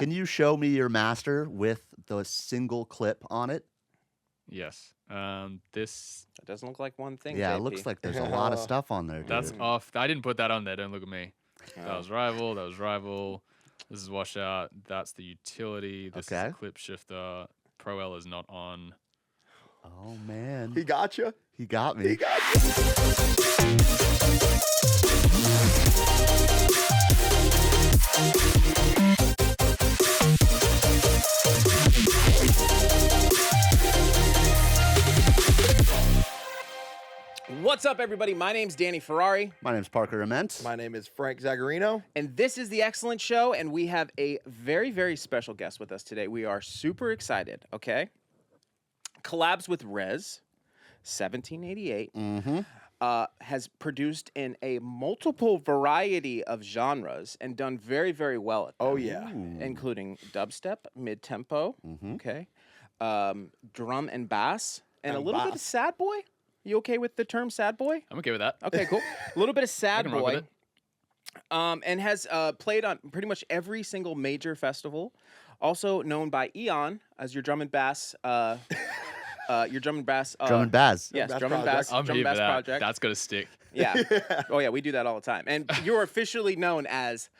Can you show me your master with the single clip on it? Yes. This. It doesn't look like one thing. Yeah, JP. it looks like there's a lot of stuff on there, dude. That's off. I didn't put that on there. Don't look at me. That was rival. That was rival. This is washout. That's the utility. This is Okay. a clip shifter. Pro L is not on. Oh, man. He got you. He got me. What's up, everybody? My name's Danny Ferrari. My name's Parker Ament. My name is Frank Zagarino. And this is the XLNT Show, and we have a very, very special guest with us today. We are super excited, okay? Collabs with Rez, 1788, has produced in a multiple variety of genres and done very, very well at them. Oh, yeah. Including dubstep, mid-tempo, okay, drum and bass, and a And little bit of bass. sad boy. You okay with the term sad boy? I'm okay with that. Okay, cool. A little bit of I sad can rock with boy. it. And has played on pretty much every single major festival. Also known by Aeon as your drum and bass. Your drum and bass. Drum and Baz. Yes, Bass drum and project. bass. I'm drum here and for bass that. project. That's gonna stick. Yeah. Oh yeah, we do that all the time. And you're officially known as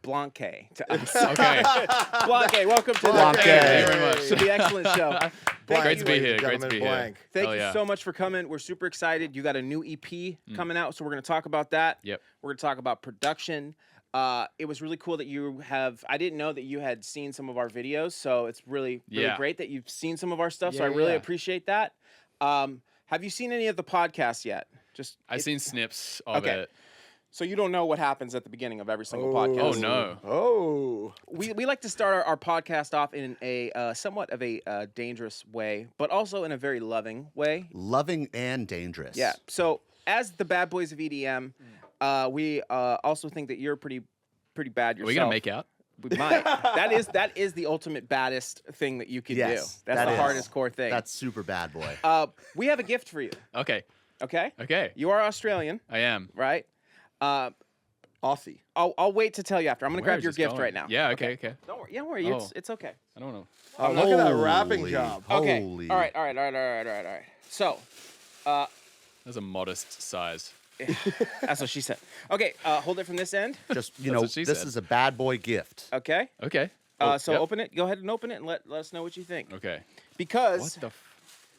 Blanke to us. Okay. Blanke, welcome to Blanke. the Thank you very much. to the XLNT Show. Blank, Great to be ladies here. and Great to be gentlemen, here. Blank. Thank Hell you yeah. so much for coming. We're super excited. You got a new EP coming out, so we're going to talk about that. Yep. We're going to talk about production. It was really cool that you have. I didn't know that you had seen some of our videos, so it's really, really Yeah. great that you've seen some of our stuff. So I Yeah, really yeah. appreciate that. Have you seen any of the podcasts yet? I've seen snips of Okay. it. So you don't know what happens at the beginning of every single Oh podcast. no. Oh. We like to start our podcast off in a somewhat of a dangerous way, but also in a very loving way. Loving and dangerous. Yeah. So as the bad boys of EDM, we also think that you're pretty bad yourself. Are we gonna make out? We might. that is the ultimate baddest thing that you can Yes, do. That's that the is. hardest core thing. That's super bad boy. We have a gift for you. Okay. Okay. Okay. You are Australian, I am. right? Aussie. I'll wait to tell you after. I'm gonna Where grab is your this gift going? right now. Yeah. Okay. Okay. Don't worry. Yeah, don't worry. Oh. It's okay. I don't know. Oh, look at that rapping Holy- job. Okay. Holy. All right. So, That's a modest size. that's what she said. Okay, hold it from this end. Just, you That's know, what she this said. is a bad boy gift. Okay. Okay. So yep. open it. Go ahead and open it and let us know what you think. Okay. Because What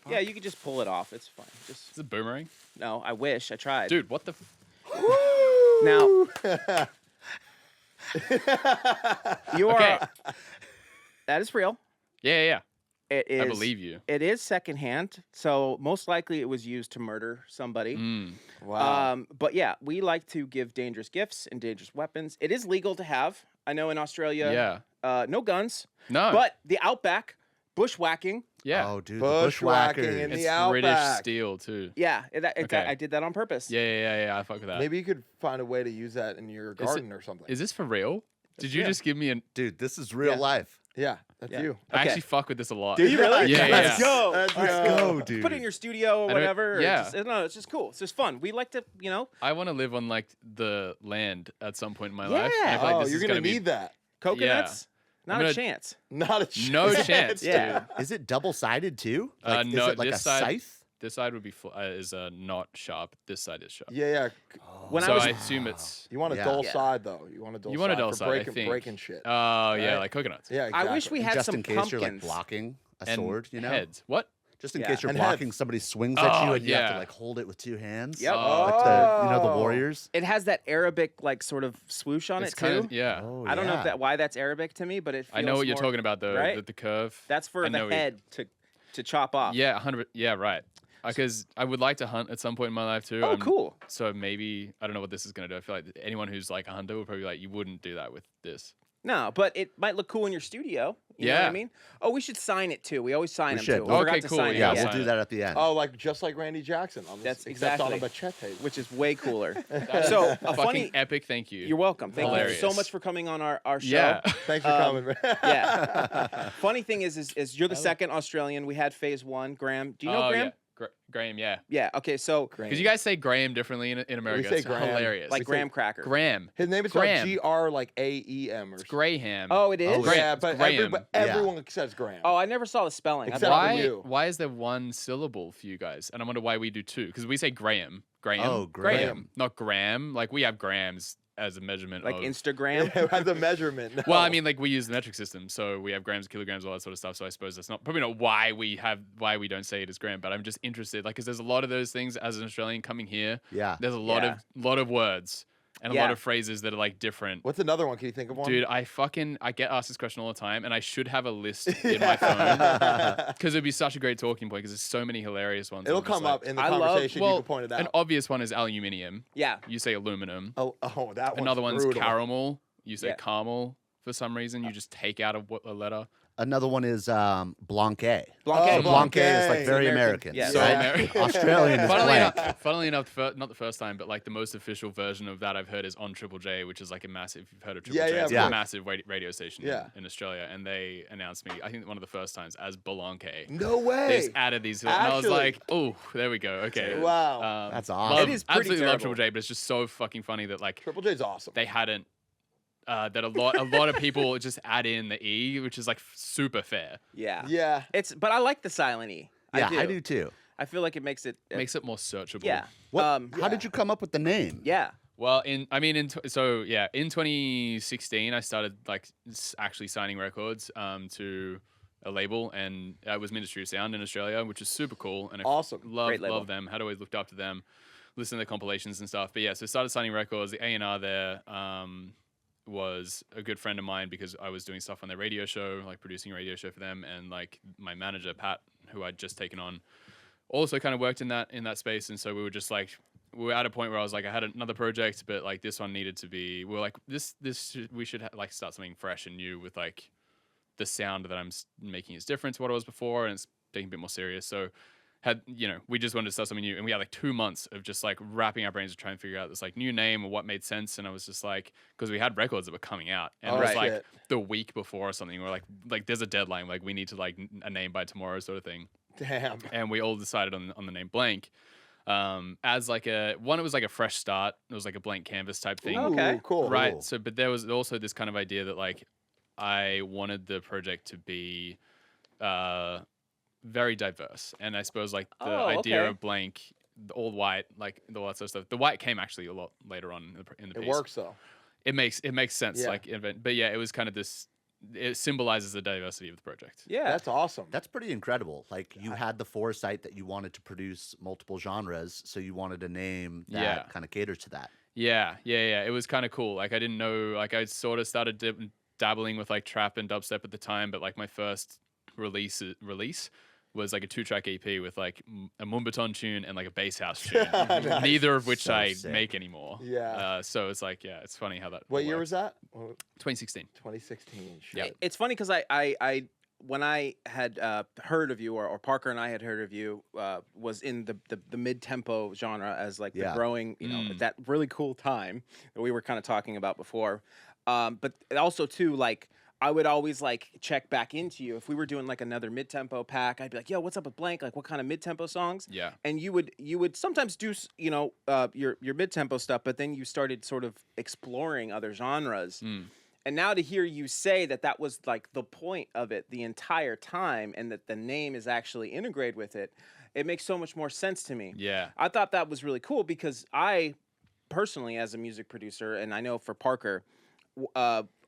the? yeah, you can just pull it off. It's fine. Just Is it a boomerang? no. I wish I tried. Dude, what the? Now you are. Okay. That is real. Yeah. Yeah. It is. I believe you. It is secondhand, so most likely it was used to murder somebody. Mm. Wow. But yeah, we like to give dangerous gifts and dangerous weapons. It is legal to have. I know in Australia, Yeah. no guns, No. but the outback, bushwhacking. yeah. Oh, dude, Bushwhacking the in bushwhackers. the It's British outback. steel too. Yeah, Okay. I did that on purpose. Yeah. I fuck with that. Maybe you could find a way to use that in your garden or something. Is this for real? Did you Yeah. just give me an? Dude, this is real Yeah. life. Yeah, that's Yeah. you. I Okay. actually fuck with this a lot. Do you really? Yeah, yeah, Let's yeah. go. Let's All right, go, dude. Put it in your studio or I don't- whatever. or yeah. no, it's just cool. It's just fun. We like to, I want to live on like the land at some point in my life. and I Yeah. feel like Oh, this you're is gonna be need that. coconuts. Not I'm a gonna- chance. Not a chance. no chance. Yeah. Dude. Is it double-sided too? Uh, Like, no, is it like a this side- scythe? This side would be is not sharp. This side is sharp. Yeah. When so I was I assume it's. You want a Yeah. dull Yeah. side though. You want a dull. You want a side dull for side, I breaking, think. breaking shit. Oh yeah, Right? like coconuts. Yeah. Exactly. I wish we had Just some in case pumpkins. you're like blocking a And sword, you know? heads. What? Just in Yeah. case you're And blocking, heads. somebody swings at you Oh, and you have to yeah. like hold it with two hands. Yep. Like the, you know, the Oh. warriors. It has that Arabic like sort of swoosh on It's it kind too. of yeah. Oh, I don't know yeah. if why that's Arabic to me, but it. I know feels what you're more- talking about though. right? The curve. That's for I the know head to chop off. Yeah, 100. Yeah, right. Because I would like to hunt at some point in my life too. Oh, cool. So maybe I don't know what this is gonna do. I feel like anyone who's like a hunter would probably be like, you wouldn't do that with this. No, but it might look cool in your studio. You know what I Yeah. mean? Oh, we should sign it too. We always sign We them should. too. Okay, We forgot to cool, sign it. Yeah, Yeah. we'll do that at the end. Oh, like just like Randy Jackson on this, That's except on a exactly. machete. Which is way cooler. That So, is a fucking funny- epic. Thank you. You're welcome. Thank you so Hilarious. much for coming on our show. Yeah. Thanks for coming. man. Yeah. Funny thing is you're the second Australian. We had phase one. Graham. Do you know Oh, Graham? yeah. Graham, yeah. Yeah. Okay. So Because you guys say Graham differently in America. say It's Graham. hilarious. like We say graham cracker. Graham. His name is Graham. spelled Gr like AEM or It's Graham. Oh, it is. Oh, Graham. Yeah, It's but Graham. everyone says Graham. Oh, I never saw the spelling. Except I thought- for you. Why is there one syllable for you guys? And I wonder why we do two. Because we say Graham. Graham. Oh, Graham. Not Graham. Like we have grams as a measurement like of... Instagram. It has a measurement. No. Well, I mean, like we use the metric system, so we have grams, kilograms, all that sort of stuff. So I suppose that's probably not why we don't say it as gram. But I'm just interested, like, because there's a lot of those things as an Australian coming here. Yeah. There's a lot of words and a Yeah. lot of phrases that are like different. What's another one? Can you think of one? Dude, I get asked this question all the time, and I should have a list in my phone because it'd be such a great talking point because there's so many hilarious ones. It'll I'm just come like- up in the I love- conversation. Well, you can point it out. an obvious one is aluminium. Yeah. You say aluminum. Oh, that one. Another one's brutal. caramel. You say Yeah. caramel for some reason. You just take out a letter. Another one is Blanke. Blanke. So Blanke is like Blanke. very American. American. Yeah. So Yeah. Australian is Funnily enough, not the first time, but like the most official version of that I've heard is on Triple J, which is like a massive. You've heard of Triple J? It's yeah. a massive radio station Yeah. in Australia, and they announced me. I think one of the first times as Blanke. No They way. just added these, and I was Actually. like, "Oh, there we go. Okay, Wow. That's love- awesome. It is pretty absolutely love terrible. Triple J, but it's just so fucking funny that like Triple J's awesome. they hadn't. That a lot of people just add in the E, which is like super fair. Yeah. Yeah. But I like the silent E. Yeah, I do too. I feel like it makes it. Makes it more searchable. Yeah. What, Um, How did you come up with the name? Yeah. Well, in 2016, I started like actually signing records to a label, and it was Ministry of Sound in Australia, which is super cool. And I Awesome. Great label. love them. Had always looked up to them, listened to their compilations and stuff. But yeah, so started signing records. The A&R there was a good friend of mine because I was doing stuff on their radio show, like producing a radio show for them, and like my manager Pat, who I'd just taken on, also kind of worked in that space. And so we were just like, we were at a point where I was like, I had another project, but like this one needed to be, we were like, we should like start something fresh and new with like the sound that I'm making is different to what it was before, and it's getting a bit more serious. So we just wanted to start something new, and we had like 2 months of just like wrapping our brains to try and figure out this like new name or what made sense. And I was just like, because we had records that were coming out, and it was Right. like Shit. the week before or something. We're like there's a deadline, like we need to like a name by tomorrow sort of thing. Damn. And we all decided on the name Blank. As like it was like a fresh start. It was like a blank canvas type thing. Oh, okay. Ooh, cool. Right. Cool. So, but there was also this kind of idea that like I wanted the project to be very diverse, and I suppose like the idea okay. of Blank, the all white, like all that sort of stuff. The white came actually a lot later on in the piece. It works though. It makes sense. Yeah. Like, but yeah, it was kind of this. It symbolizes the diversity of the project. Yeah. That's awesome. That's pretty incredible. Like you had the foresight that you wanted to produce multiple genres, so you wanted a name that Yeah. kind of caters to that. Yeah. It was kind of cool. Like I didn't know. Like I sort of started dabbling with like trap and dubstep at the time, but like my first release was like a 2-track EP with like a Mumbaton tune and like a bass house tune, Nice. neither of which So I sick. make anymore. Yeah. So it's like, yeah, it's funny how that. What all year works. was that? 2016. 2016. Shit. Yeah. It's funny because I when I had heard of you, or Parker and I had heard of you, was in the mid tempo genre as like the Yeah. growing, at that really cool time that we were kind of talking about before. But also too, like I would always like check back into you if we were doing like another mid tempo pack. I'd be like, "Yo, what's up with Blank? Like, what kind of mid tempo songs?" Yeah. And you would sometimes do your mid tempo stuff, but then you started sort of exploring other genres. And now to hear you say that was like the point of it the entire time, and that the name is actually integrated with it, it makes so much more sense to me. Yeah. I thought that was really cool because I personally, as a music producer, and I know for Parker,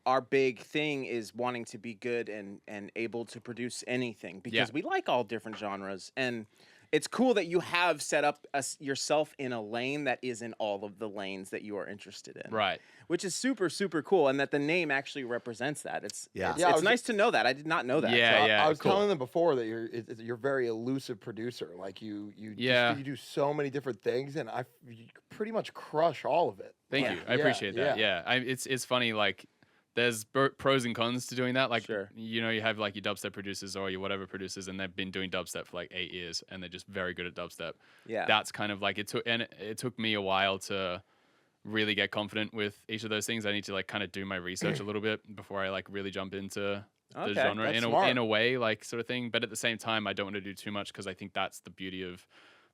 our big thing is wanting to be good and able to produce anything because we like all different genres. And it's cool that you have set up yourself in a lane that is in all of the lanes that you are interested in. Right. Which is super, super cool. And that the name actually represents that. It's nice to know that. I did not know that. Yeah. I was cool. telling them before that you're a very elusive producer. Like you do so many different things, and you pretty much crush all of it. Thank you. I appreciate that. Yeah. It's funny. Like, there's pros and cons to doing that. Like, Sure. you have like your dubstep producers or your whatever producers, and they've been doing dubstep for like 8 years, and they're just very good at dubstep. Yeah. That's kind of like it took me a while to really get confident with each of those things. I need to like kind of do my research a little bit before I like really jump into the Okay, genre that's in smart. a way, like sort of thing. But at the same time, I don't want to do too much because I think that's the beauty of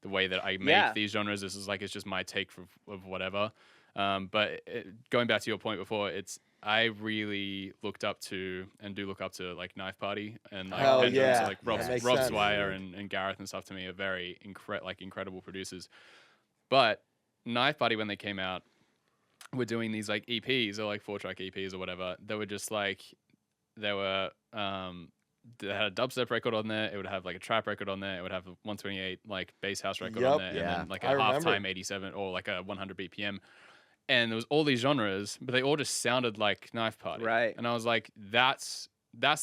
the way that I make these genres. This is like it's just my take of whatever. But going back to your point before, I really looked up to and do look up to like Knife Party and like Hell Pendulum, so yeah. like Makes Rob sense. Swire and Gareth and stuff to me are very incredible producers. But Knife Party, when they came out, were doing these like EPs or like 4-track EPs or whatever. They were just like they had a dubstep record on there. It would have like a trap record on there. It would have a 128 like bass house record on there, and then like a halftime 87 or like a 100 BPM. And there was all these genres, but they all just sounded like Knife Party. Right. And I was like, that's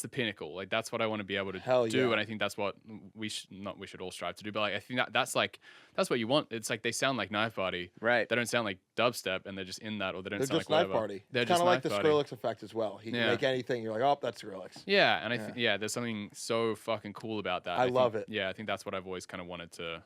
the pinnacle. Like that's what I want to be able to do, and I think that's what we should all strive to do. But like I think that's what you want. It's like they sound like Knife Party. Right. They don't sound like dubstep, and they're just in that, or they don't They're sound just like Knife whatever. Party. They're Kind just of like Knife the Party. Skrillex effect as well. He can make anything. You're like, oh, that's Skrillex. Yeah, and I think there's something so fucking cool about that. I love it. Yeah, I think that's what I've always kind of wanted to.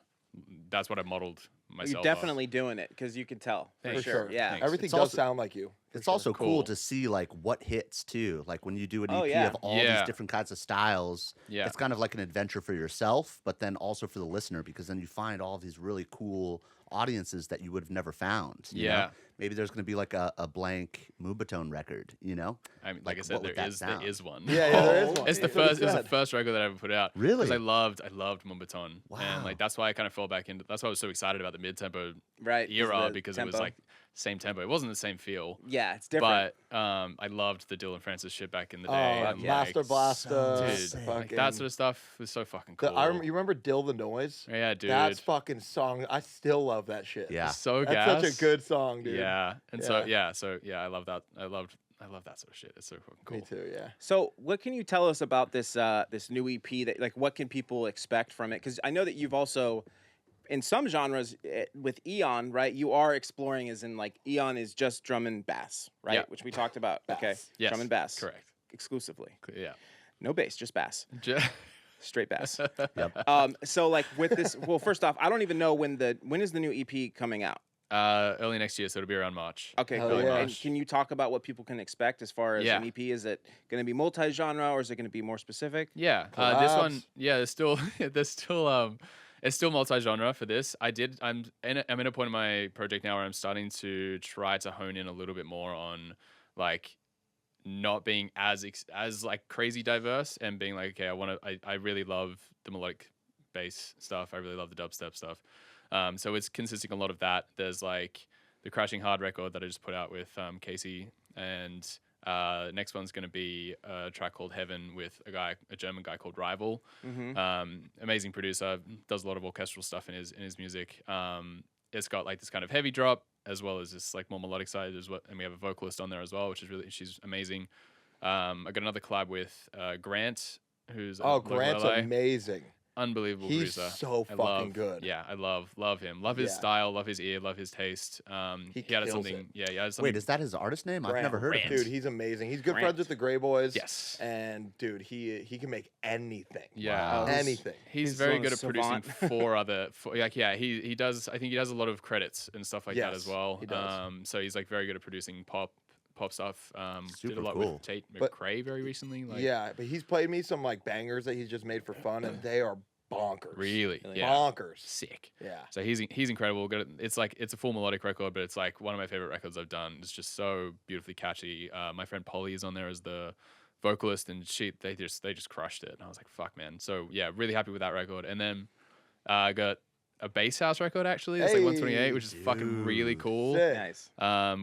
That's what I modeled myself. You're definitely doing it because you can tell for Thanks. sure. Yeah. Thanks. Everything It's does also- sound like you. It's also cool Cool. to see like what hits too. Like when you do an Oh, EP yeah. of all Yeah. these different kinds of styles, Yeah. it's kind of like an adventure for yourself, but then also for the listener because then you find all these really cool audiences that you would have never found. you know? Yeah. Maybe there's going to be like a blank Moobatone record, you know? I mean, Like, like I said, what would there that sound? is one. Yeah, there is one. It's the That's what he first. It was the said. first record that I ever put out. Really? Because I loved Mumbaton. Wow. And like that's why I kind of fell back into. That's why I was so excited about the mid-tempo Right. era the because it was tempo. like same tempo. It wasn't the same feel. Yeah, it's different. But I loved the Dylan Francis shit back in the Oh, day. and, Master like, Blaster. dude, like, fucking- that sort of stuff was so fucking cool. You remember Dill the Noise? Yeah, dude. That's fucking song. I still love that shit. Yeah. so That's gas. such a good song, dude. Yeah, and so I love that. I love that sort of shit. It's so fucking cool. Me too, yeah. So, what can you tell us about this this new EP? That like, what can people expect from it? Because I know that you've also, in some genres, with Aeon, right? You are exploring, as in like Aeon is just drum and bass, right? Yeah. Which we talked about. Okay, Bass. Yes, drum and bass, correct. exclusively. Yeah. No bass, just bass, straight bass. Yep. So like with this, well, first off, I don't even know when is the new EP coming out. Early next year, so it'll be around March. Okay, Hell cool. yeah. And can you talk about what people can expect as far as Yeah. an EP? Is it going to be multi-genre or is it going to be more specific? Yeah, this one, Collabs. yeah, there's still it's still multi-genre for this. I'm in a point in my project now where I'm starting to try to hone in a little bit more on like not being as like crazy diverse and being like, okay, I really love the melodic bass stuff. I really love the dubstep stuff. So it's consisting a lot of that. There's like the Crashing Hard record that I just put out with Casey, and next one's going to be a track called Heaven with a German guy called Rival. Amazing producer, does a lot of orchestral stuff in his music. It's got like this kind of heavy drop as well as this like more melodic side as well, and we have a vocalist on there as well, which is she's amazing. I got another collab with Grant, who's Grant's amazing. unbelievable He's producer. so I fucking love, good. Yeah, I love him. Love his Yeah. style, love his ear, love his taste. He had kills something. it. Yeah, yeah. Wait, is that his artist name? I've Grant. never heard of Grant. him. Dude, he's amazing. He's good Grant. friends with the Gray Boys. Yes. And dude, he can make anything. Yeah. Wow. Anything. He's His very own good at producing savant. he does. I think he does a lot of credits and stuff like that Yes, as well. he does. So he's like very good at producing pop stuff. Did Super a lot cool. with Tate But- McRae very recently. Like, Yeah, but he's played me some like bangers that he's just made for fun, and they are bonkers. really, Really? yeah, Bonkers. sick. Yeah. So he's incredible. It's a full melodic record, but it's like one of my favorite records I've done. It's just so beautifully catchy. My friend Polly is on there as the vocalist, and they just crushed it. And I was like, fuck, man. So yeah, really happy with that record. And then I got a bass house record actually. It's like 128, which is fucking really Dude. cool. Sick. Nice.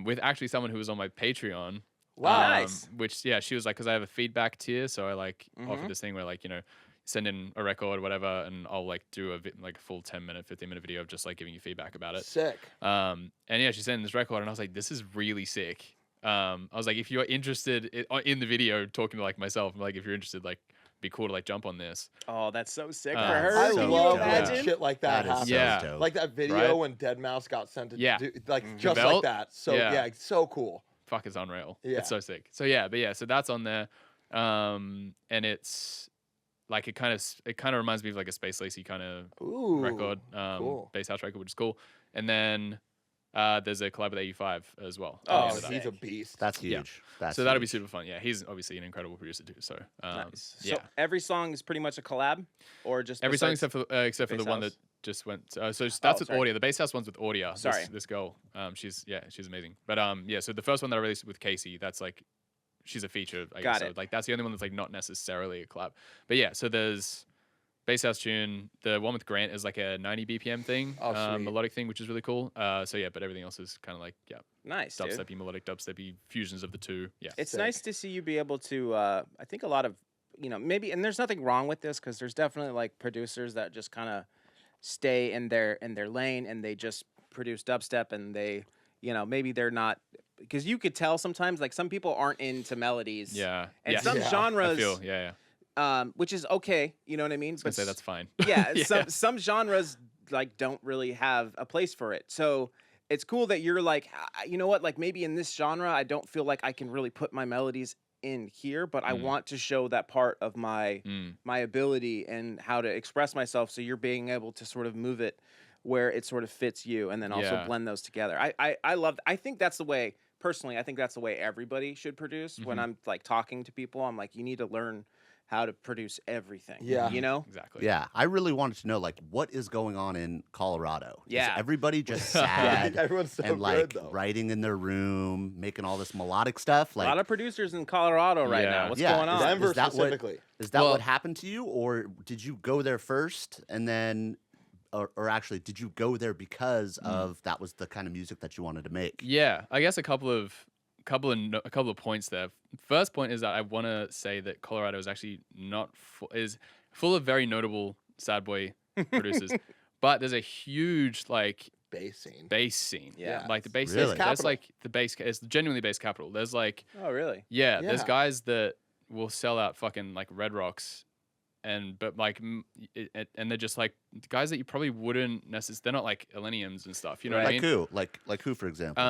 With actually someone who was on my Patreon. Wow. Nice. Which she was like, because I have a feedback tier, so I like offer this thing where like send in a record or whatever, and I'll like do a full 10-minute, 15-minute video of just like giving you feedback about it. Sick. And yeah, she sent in this record, and I was like, this is really sick. I was like, if you're interested in the video, talking to like myself, I'm like, if you're interested, like, be cool to like jump on this. Oh, that's so sick for Uh, her. I so Can you love dope. when imagine? shit like that, That is happens. so Yeah. dope. Like that video Right? when Dead Mouse got sent to Yeah. like Mhm. just The like belt? that. So Yeah. yeah, it's so cool. Fuck, it's unreal. Yeah. It's so sick. So yeah, so that's on there. And it's like it kind of reminds me of like a Space Lacy kind of Ooh. record, cool. bass house record, which is cool. And then there's a collab with 85 as well. Oh, at the end of that. he's a beast. That's Yeah. huge. That's So that'll be huge. super fun. Yeah, he's obviously an incredible producer too. So Nice. yeah, So every song is pretty much a collab, or just every song besides- except for the Bass one House? just went. So that's with sorry. Audia. The Bass House one's with Audia. Sorry. This girl. She's amazing. But yeah. So the first one that I released with Casey, that's like, she's a feature. I guess. Got it. So like that's the only one that's like not necessarily a collab. But yeah. So there's Bass House tune. The one with Grant is like a 90 BPM thing, sweet. melodic thing, which is really cool. So yeah, but everything else is kind of like Nice, dude. dubsteppy, melodic dubsteppy fusions of the two. Yeah. It's Sick. nice to see you be able to. I think a lot of maybe, and there's nothing wrong with this because there's definitely like producers that just kind of stay in their lane and they just produce dubstep and they maybe they're not, because you could tell sometimes like some people aren't into melodies. Yeah. And yeah. some Yeah. genres. I feel. Yeah. Which is okay, you know what I mean? I was gonna say that's fine. Yeah, some genres like don't really have a place for it. So it's cool that you're like, you know what? Like maybe in this genre, I don't feel like I can really put my melodies in here, but I want to show that part of my my ability and how to express myself. So you're being able to sort of move it where it sort of fits you, and then also blend those together. I love. I think that's the way. Personally, I think that's the way everybody should produce. When I'm like talking to people, I'm like, you need to learn how to produce everything. Yeah. You know? Exactly. Yeah, I really wanted to know like what is going on in Colorado. Is Yeah. everybody just sad Everyone's so and good, like though. writing in their room, making all this melodic stuff? A Like, lot of producers in Colorado right Yeah. now. What's Yeah, going on? Denver is that what- specifically. is that Well- what happened to you, or did you go there first and then, or actually, did you go there because of that was the kind of music that you wanted to make? Yeah, I guess a couple of points there. First point is that I want to say that Colorado is actually not is full of very notable sad boy producers, but there's a huge like Bass scene. bass scene. Yeah. like the bass. Really? There's Capital. like the bass. It's genuinely bass capital. There's like Oh, really? there's Yeah. guys that will sell out fucking like Red Rocks. And they're just like guys that you probably wouldn't necessarily. They're not like Eleniums and stuff. You know what I Like mean? who? Like who, for example?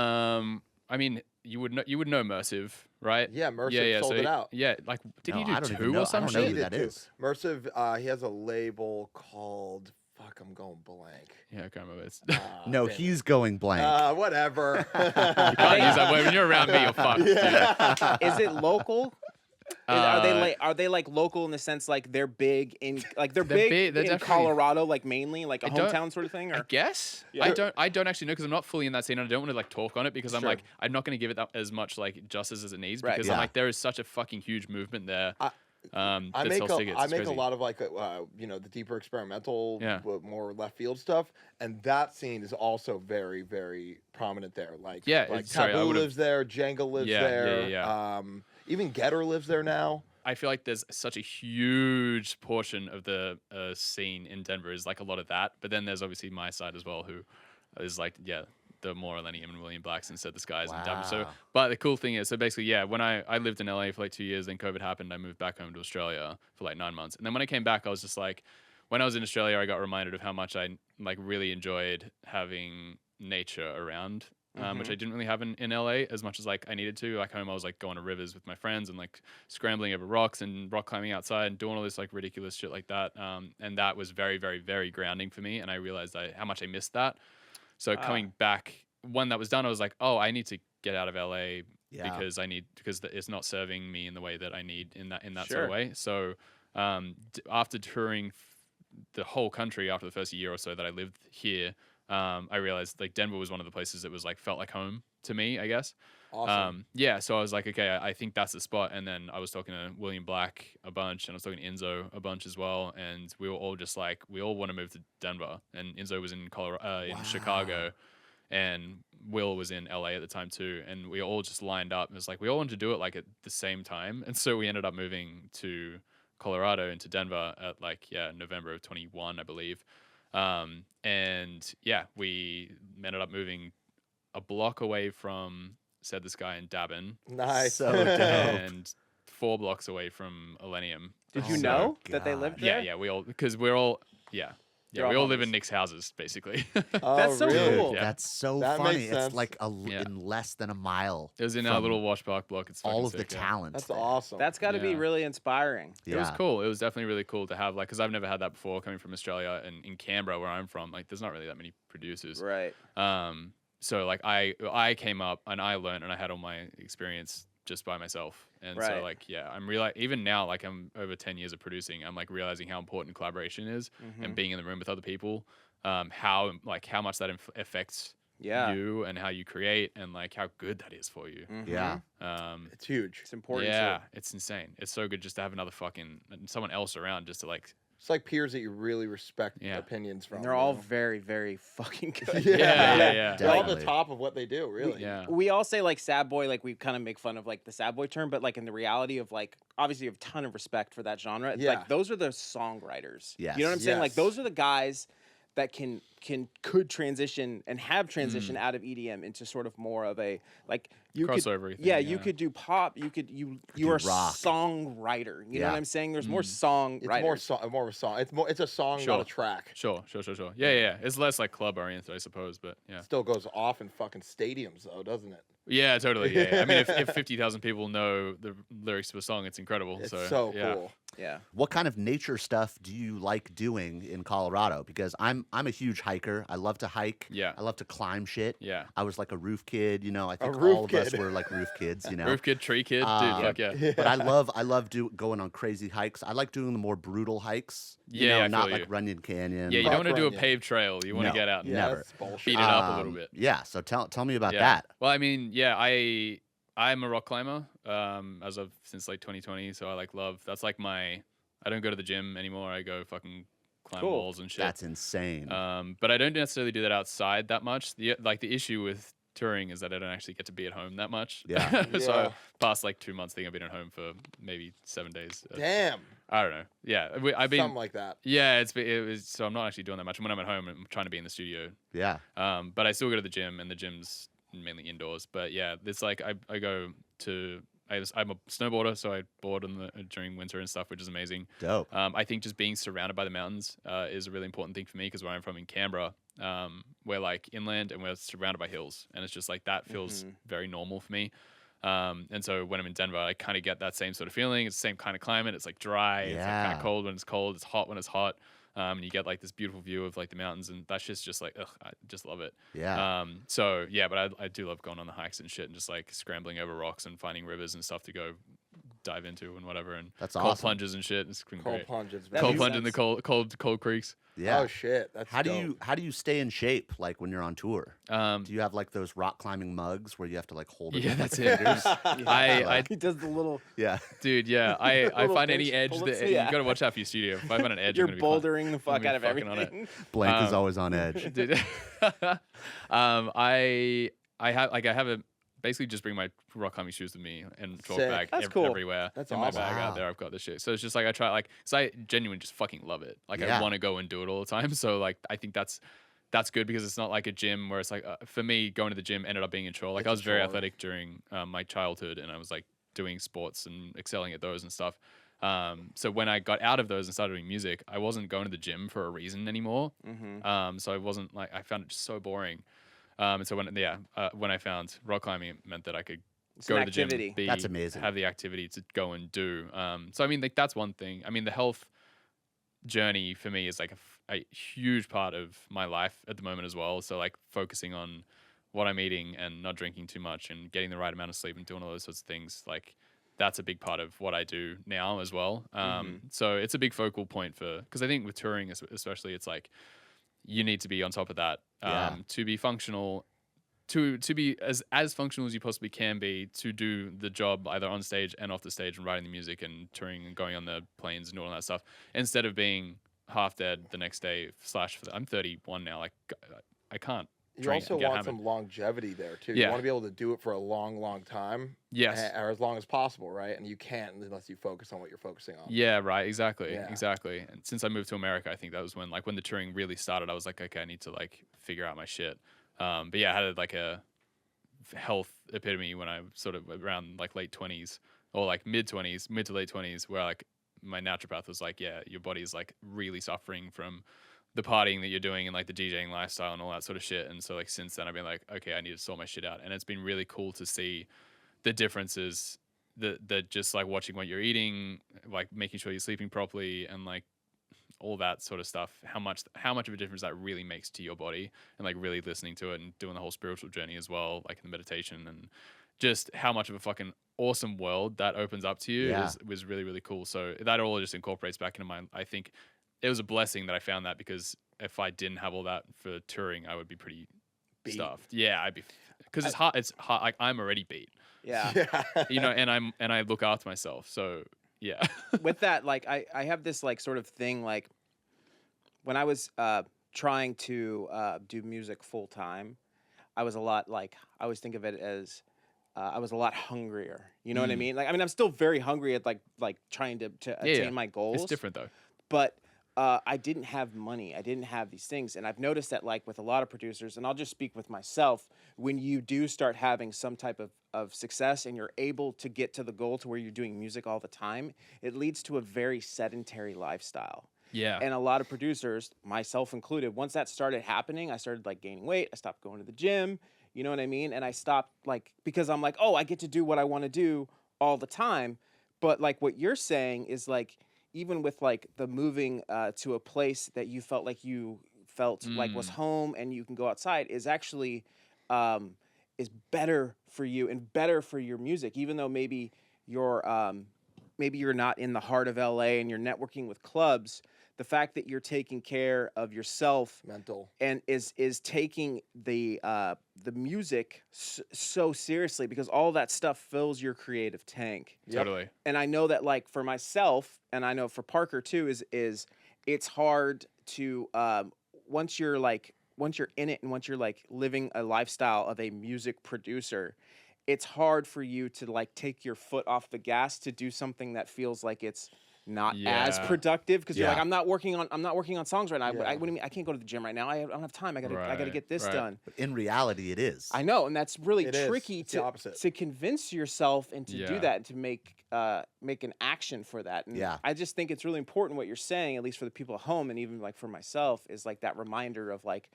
I mean, you would know Mersive, right? Yeah, Mersive sold so it out. Yeah, like did No, he do I don't even two know. or some I don't know shit? who He that did too. is. Mersive, he has a label called. Fuck, I'm going blank. Yeah, I can't remember. It's, No, damn it. he's going blank. Whatever. you can't use that word when you're around me. You're fucked. Yeah. Is it local? Are they like local in the sense like they're big in They're big, they're in definitely- Colorado, like mainly like a I don't- hometown sort of thing? I Or guess Yeah. I don't actually know because I'm not fully in that scene and I don't want to like talk on it because I'm Sure. like I'm not going to give it that as much like justice as it needs Right. because Yeah. I'm like there is such a fucking huge movement there. I that make sells tickets. I It's make a crazy. lot of like the deeper experimental, Yeah. more left field stuff, and that scene is also very very prominent there. Like Yeah, like sorry, I Taboo would've- lives there, Jenga lives Yeah, yeah, there, yeah, even Getter lives there now. I feel like there's such a huge portion of the scene in Denver is like a lot of that, but then there's obviously my side as well, who is like, the more Elenium and William Blacks and Set the Skies and Denver. So, Wow. but the cool thing is, so basically, when I lived in LA for like 2 years, then COVID happened, I moved back home to Australia for like 9 months, and then when I came back, I was just like, when I was in Australia, I got reminded of how much I like really enjoyed having nature around. Which I didn't really have in LA as much as like I needed to. Like home, I was like going to rivers with my friends and like scrambling over rocks and rock climbing outside and doing all this like ridiculous shit like that. And that was very, very, very grounding for me. And I realized how much I missed that. So coming back, when that was done, I was like, oh, I need to get out of LA Yeah. because it's not serving me in the way that I need in that sort Sure. of way. So after touring the whole country after the first year or so that I lived here, I realized like Denver was one of the places that was like felt like home to me, I guess. Awesome. So I was like, okay, I think that's the spot. And then I was talking to William Black a bunch, and I was talking to Enzo a bunch as well. And we were all just like, we all want to move to Denver. And Enzo was in in Chicago, and Will was in LA at the time too. And we all just lined up. It was like we all wanted to do it like at the same time. And so we ended up moving to Colorado and to Denver at November of 21, I believe. We ended up moving a block away from Said the Sky and Dabin, Nice. So dope. and 4 blocks away from Elenium. did you Oh know my that they God. lived there? Yeah, we all because we're all They're all we all live homies. in Nick's houses basically. Oh, That's so really? cool. Yeah. That's so That funny. makes It's sense. like Yeah. in less than a mile. It was in our from little Wash Park block. It's all fucking of the sick, yeah. talent. That's there. awesome. That's got to be Yeah. really inspiring. It was Yeah. cool. It was definitely really cool to have because I've never had that before coming from Australia and in Canberra where I'm from. Like there's not really that many producers. Right. So like I came up and I learned and I had all my experience just by myself. And Right. so like I'm even now like I'm over 10 years of producing, I'm like realizing how important collaboration is and being in the room with other people. how much that affects Yeah. you and how you create and like how good that is for you. Yeah. It's huge. It's important. Yeah, too. it's insane. It's so good just to have another fucking someone else around just to like. It's like peers that you really respect Yeah. opinions from. And they're all very, very fucking good. Yeah. They're all the Definitely. top of what they do, really. Yeah. We all say like sad boy, like we kind of make fun of like the sad boy term, but like in the reality of like obviously you have a ton of respect for that genre. It's Yeah. like those are the songwriters. Yes. You know what I'm saying? Like Yes. those are the guys that could transition and have transitioned out of EDM into sort of more of a like you Crossover could thing, you yeah. could do pop, you do are a rock. songwriter. You know Yeah. what I'm saying? There's more songwriters. It's more of a song. It's a song, Sure. not a track. Sure. Yeah. It's less like club oriented, I suppose, but yeah. Still goes off in fucking stadiums though, doesn't it? Yeah, totally. Yeah. I mean, if 50,000 people know the lyrics to a song, it's incredible. It's so so yeah. cool. Yeah. What kind of nature stuff do you like doing in Colorado? Because I'm a huge hiker. I love to hike. Yeah. I love to climb shit. Yeah. I was like a roof kid, you know. I think roof all of us kid. were like roof kids, you know. Roof kid, tree kid, dude. Fuck yeah. But I love going on crazy hikes. I like doing the more brutal hikes. You Yeah, know, I not feel like you. Runyon Canyon. Yeah, you Fuck don't want to do a Runyon. paved trail. You want to No. get out and Yeah, Never. that's bullshit. beat it up a little bit. Yeah. So tell me about Yeah. that. Well, I mean, yeah, I'm a rock climber since like 2020. So I like love. That's like I don't go to the gym anymore. I go fucking climb Cool. walls and shit. That's insane. But I don't necessarily do that outside that much. The issue with touring is that I don't actually get to be at home that much. Yeah. So Yeah. past like 2 months, I think I've been at home for maybe 7 days. Damn. I don't know. Yeah, I've been. Something like that. Yeah, it was. So I'm not actually doing that much. And when I'm at home, I'm trying to be in the studio. Yeah. But I still go to the gym, and the gym's mainly indoors. But yeah, it's like I go to. I'm a snowboarder, so I board during winter and stuff, which is amazing. Dope. I think just being surrounded by the mountains is a really important thing for me because where I'm from in Canberra, we're like inland and we're surrounded by hills, and it's just like that feels very normal for me. And so when I'm in Denver, I kind of get that same sort of feeling. It's the same kind of climate. It's like dry. It's like kind Yeah. of cold when it's cold. It's hot when it's hot. And you get like this beautiful view of like the mountains, and that's just like, ugh, I just love it. Yeah. So yeah, but I do love going on the hikes and shit, and just like scrambling over rocks and finding rivers and stuff to go dive into and whatever, and That's cold awesome. plunges and shit. It's been Cold great. plunges. That Cold makes plunge in the sense. cold creeks. Yeah. Oh shit. That's How do dope. you stay in shape like when you're on tour? Do you have like those rock climbing mugs where you have to like hold it Yeah, with like, that's the it. fingers? I He does the little. Yeah. dude, yeah, I Little find any pinch edge bullets, that yeah. you gotta watch out for your studio. If I find an edge, You're I'm gonna be bouldering the fuck be out of fucking on it. everything. Blank is always on edge. Dude. I have a basically just bring my rock climbing shoes with me and talk Sick. bag That's cool. everywhere. That's in my awesome. bag Wow. out there. I've got this shit. So it's just like I try like, so I genuinely just fucking love it. Like Yeah. I want to go and do it all the time. So like I think that's good because it's not like a gym where it's like for me going to the gym ended up being a chore. Like It's I a was very chore. athletic during my childhood, and I was like doing sports and excelling at those and stuff. So when I got out of those and started doing music, I wasn't going to the gym for a reason anymore. So I wasn't like I found it just so boring. And so when I found rock climbing, it meant that I could It's go an to the gym, activity. That's amazing. have the activity to go and do. So I mean, like that's one thing. I mean, the health journey for me is like a huge part of my life at the moment as well. So like focusing on what I'm eating and not drinking too much and getting the right amount of sleep and doing all those sorts of things, like that's a big part of what I do now as well. So it's a big focal point because I think with touring especially, it's like you need to be on top of that Yeah. to be functional, to be as functional as you possibly can be to do the job either on stage and off the stage and writing the music and touring and going on the planes and doing all that stuff instead of being half dead the next day. I'm 31 now. Like I can't. You drink also and get want hammered. some longevity there too. Yeah. You want to be able to do it for a long, long time. Yes. Or as long as possible, right? And you can't unless you focus on what you're focusing on. Yeah, right. Exactly. Yeah. Exactly. And since I moved to America, I think that was when the touring really started. I was like, okay, I need to like figure out my shit. But yeah, I had like a health epitome when I sort of around like late 20s or like mid to late 20s, where like my naturopath was like, yeah, your body's like really suffering from the partying that you're doing and like the DJing lifestyle and all that sort of shit. And so like since then I've been like, okay, I need to sort my shit out. And it's been really cool to see the differences that just like watching what you're eating, like making sure you're sleeping properly and like all that sort of stuff, how much of a difference that really makes to your body, and like really listening to it and doing the whole spiritual journey as well, like in the meditation, and just how much of a fucking awesome world that opens up to you was really, really cool. So that all just incorporates back into my, I think it was a blessing that I found that, because if I didn't have all that for touring, I would be pretty Beat. stuffed. Yeah, I'd be, because it's hard. It's hard. Like, I'm already beat. Yeah. You know, and I look after myself. So yeah. With that, like I have this like sort of thing, like when I was trying to do music full time, I was a lot like, I always think of it as I was a lot hungrier. You know what I mean? Like, I mean, I'm still very hungry at like trying to attain my goals. It's different though. But I didn't have money. I didn't have these things. And I've noticed that, like, with a lot of producers, and I'll just speak with myself, when you do start having some type of success and you're able to get to the goal to where you're doing music all the time, it leads to a very sedentary lifestyle. Yeah. And a lot of producers, myself included, once that started happening, I started, like, gaining weight. I stopped going to the gym. You know what I mean? And I stopped, like, because I'm like, oh, I get to do what I want to do all the time. But, like, what you're saying is, like, even with like the moving to a place that you felt like like was home and you can go outside is actually is better for you and better for your music, even though maybe you're not in the heart of LA and you're networking with clubs. The fact that you're taking care of yourself mental and is taking the music so seriously, because all that stuff fills your creative tank. Totally. And I know that, like, for myself, and I know for Parker too, is it's hard to once you're in it and once you're like living a lifestyle of a music producer, it's hard for you to like take your foot off the gas to do something that feels like it's not as productive, because you're like, I'm not working on songs right now. What do you mean? I can't go to the gym right now. I don't have time. I gotta get this done. But in reality, it is. I know, and that's really tricky to convince yourself and to do that and to make an action for that. And I just think it's really important what you're saying, at least for the people at home, and even like for myself, is like that reminder of like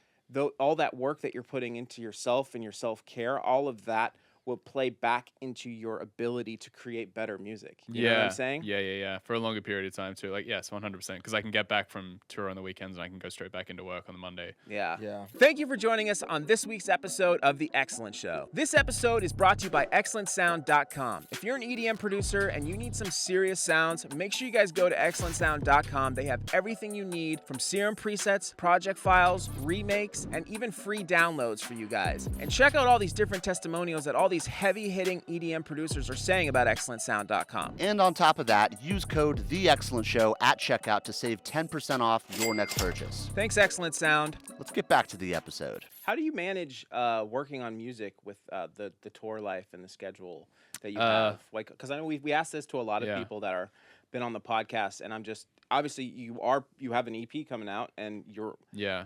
all that work that you're putting into yourself and your self-care, all of that will play back into your ability to create better music. You know what I'm saying? Yeah. For a longer period of time too. Like, yes, 100%. Because I can get back from tour on the weekends and I can go straight back into work on the Monday. Yeah. Thank you for joining us on this week's episode of The Excellent Show. This episode is brought to you by XLNTSound.com. If you're an EDM producer and you need some serious sounds, make sure you guys go to XLNTSound.com. They have everything you need, from serum presets, project files, remakes, and even free downloads for you guys. And check out all these different testimonials that all these heavy-hitting EDM producers are saying about XLNTSound.com. And on top of that, use code TheExcellentShow at checkout to save 10% off your next purchase. Thanks, Excellent Sound. Let's get back to the episode. How do you manage working on music with the tour life and the schedule that you have? Like, because I know we asked this to a lot of people that are been on the podcast, and I'm just, obviously you have an EP coming out, and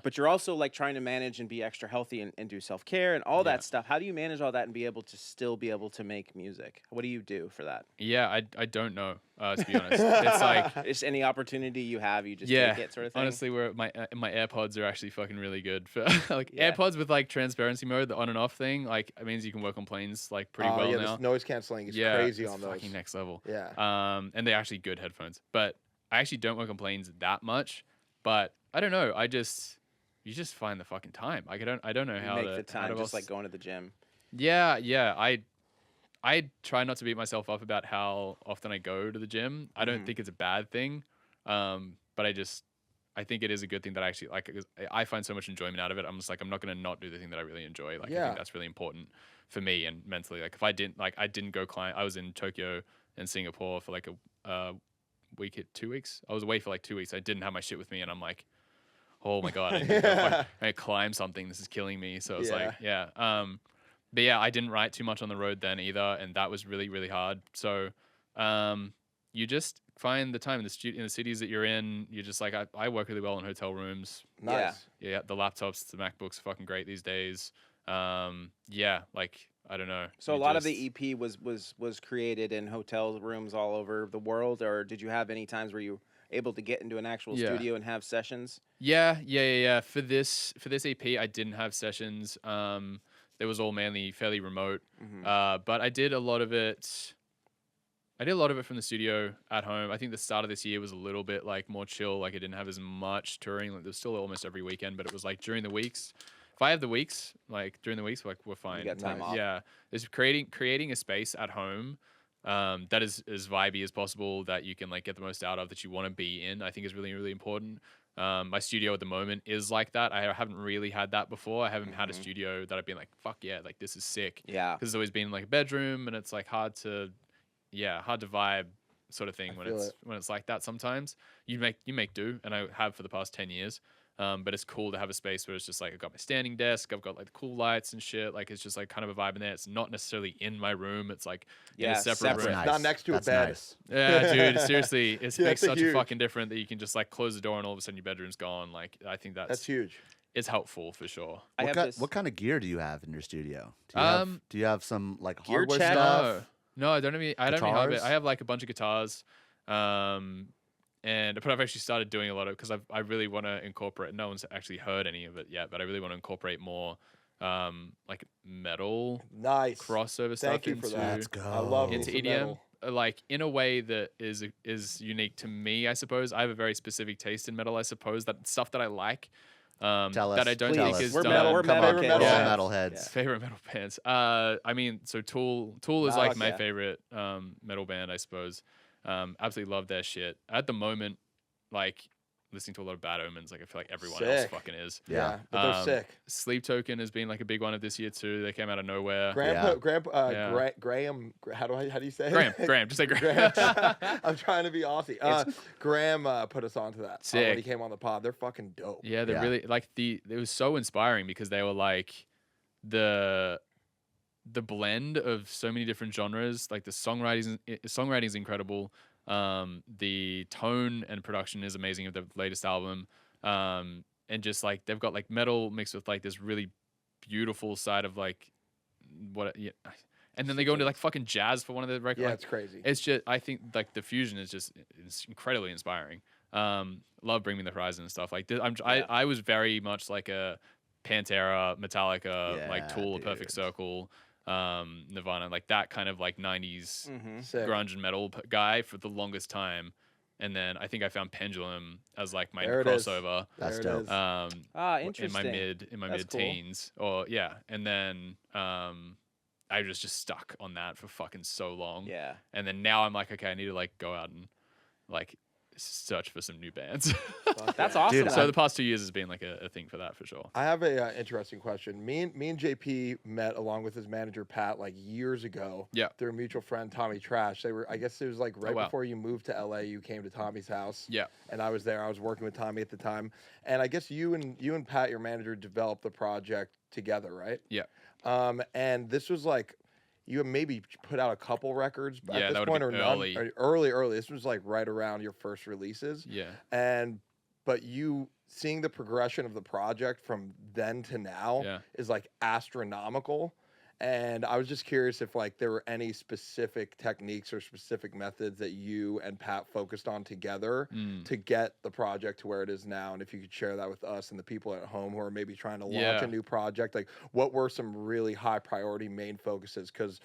but you're also like trying to manage and be extra healthy and do self-care and all that stuff. How do you manage all that and be able to make music? What do you do for that? I don't know, to be honest. It's like, it's any opportunity you have, you just take it, sort of thing. Honestly, my AirPods are actually fucking really good for like AirPods with like transparency mode, the on and off thing. Like, it means you can work on planes like pretty well now. This noise canceling is crazy it's on those. Fucking next level. Yeah. And they're actually good headphones, but I actually don't work on planes that much. But I don't know. You just find the fucking time. Like, I don't know how to make the time, just like going to the gym. Yeah. I try not to beat myself up about how often I go to the gym. I don't think it's a bad thing, but I think it is a good thing that I actually like, because I find so much enjoyment out of it. I'm just like, I'm not going to not do the thing that I really enjoy. Like, I think that's really important for me and mentally. Like, if I didn't go climb. I was in Tokyo and Singapore for like a week, 2 weeks. I was away for like 2 weeks. I didn't have my shit with me, and I'm like, oh my god, I need to climb something. This is killing me. So it's like, but yeah, I didn't write too much on the road then either, and that was really, really hard. So you just find the time in the cities that you're in. You're just like, I work really well in hotel rooms. Nice. Yeah, the laptops, the MacBooks are fucking great these days. Like, I don't know. So a lot of the EP was created in hotel rooms all over the world, or did you have any times where you were able to get into an actual studio and have sessions? Yeah. For this EP, I didn't have sessions. It was all mainly fairly remote. But I did a lot of it. From the studio at home. I think the start of this year was a little bit like more chill. Like, I didn't have as much touring. Like, there was still almost every weekend, but it was like during the weeks. If I have the weeks, like during the weeks, like, we're fine. You got time off. Yeah, it's creating a space at home that is as vibey as possible, that you can like get the most out of, that you want to be in, I think is really, really important. My studio at the moment is like that. I haven't really had that before. I haven't had a studio that I've been like, fuck yeah, like this is sick. Yeah. Because it's always been like a bedroom, and it's like hard to vibe sort of thing when it's like that. Sometimes you make do, and I have for the past 10 years. But it's cool to have a space where it's just like I've got my standing desk, I've got like the cool lights and shit. Like it's just like kind of a vibe in there. It's not necessarily in my room. It's like in a separate room. Nice. Not next to That's a bed. Nice. Yeah, dude. Seriously, it makes such huge. a fucking difference that you can just like close the door and all of a sudden your bedroom's gone. Like I think That's huge. it's helpful for sure. What kind of gear do you have in your studio? Do you have some like Gear hardware check? stuff? No, I don't have any hardware. Guitars? I have like a bunch of guitars. But I've actually started doing a lot of, because I really want to incorporate. No one's actually heard any of it yet, but I really want to incorporate more, like metal Nice crossover Thank stuff you for into that. Let's go. I love into me some EDM, metal. like in a way that is unique to me. I suppose I have a very specific taste in metal. I suppose that stuff that I like, Tell us. that I don't Tell think us. is We're done. metal. We're Come metal. on, kids. we're Yeah. all metalheads. Favorite metal bands. I mean, so Tool is Nice. like my Yeah. favorite metal band, I suppose. Absolutely love their shit. At the moment, like listening to a lot of Bad Omens, like I feel like everyone else Sick. fucking is. Yeah. But they're sick. Sleep Token has been like a big one of this year too. They came out of nowhere. Yeah. Graham. How do you say Graham, it? Graham, just say Graham. I'm trying to be Aussie. Graham put us onto that when Sick. he came on the pod. They're fucking dope. Yeah, they're Yeah. really like it was so inspiring because they were like the blend of so many different genres. Like the songwriting is incredible. The tone and production is amazing of the latest album. And just like they've got like metal mixed with like this really beautiful side of like and then they go into like fucking jazz for one of the records. Yeah, Like, it's crazy. it's just, I think like the fusion is just, it's incredibly inspiring. Love Bring Me the Horizon and stuff like this. I was very much like a Pantera, Metallica, like Yeah, Tool, A Perfect dude. Circle, Nirvana, like that kind of like 90s Sick. grunge and metal guy for the longest time. And then I think I found Pendulum as like my There it is. crossover. That's There it dope. is. Interesting. In my That's mid cool. teens, or yeah, and then I was just stuck on that for fucking so long. Yeah. And then now I'm like, okay, I need to like go out and like search for some new bands. Fuck That's yeah. awesome. Dude, So the past 2 years has been like a thing for that for sure. I have a interesting question. Me and JP met along with his manager Pat like years ago. Yeah. Through a mutual friend Tommy Trash. They were, I guess it was like right wow. before you moved to LA. You came to Tommy's house. Yeah. And I was there. I was working with Tommy at the time. And I guess you and Pat, your manager, developed the project together, right? Yeah. And this was like, you had maybe put out a couple records Yeah, at that this would've point, or been none, early. or early. This was like right around your first releases. Yeah. But you seeing the progression of the project from then to now Yeah. is like astronomical. And I was just curious if like there were any specific techniques or specific methods that you and Pat focused on together to get the project to where it is now. And if you could share that with us and the people at home who are maybe trying to launch Yeah. a new project, like what were some really high priority main focuses? Because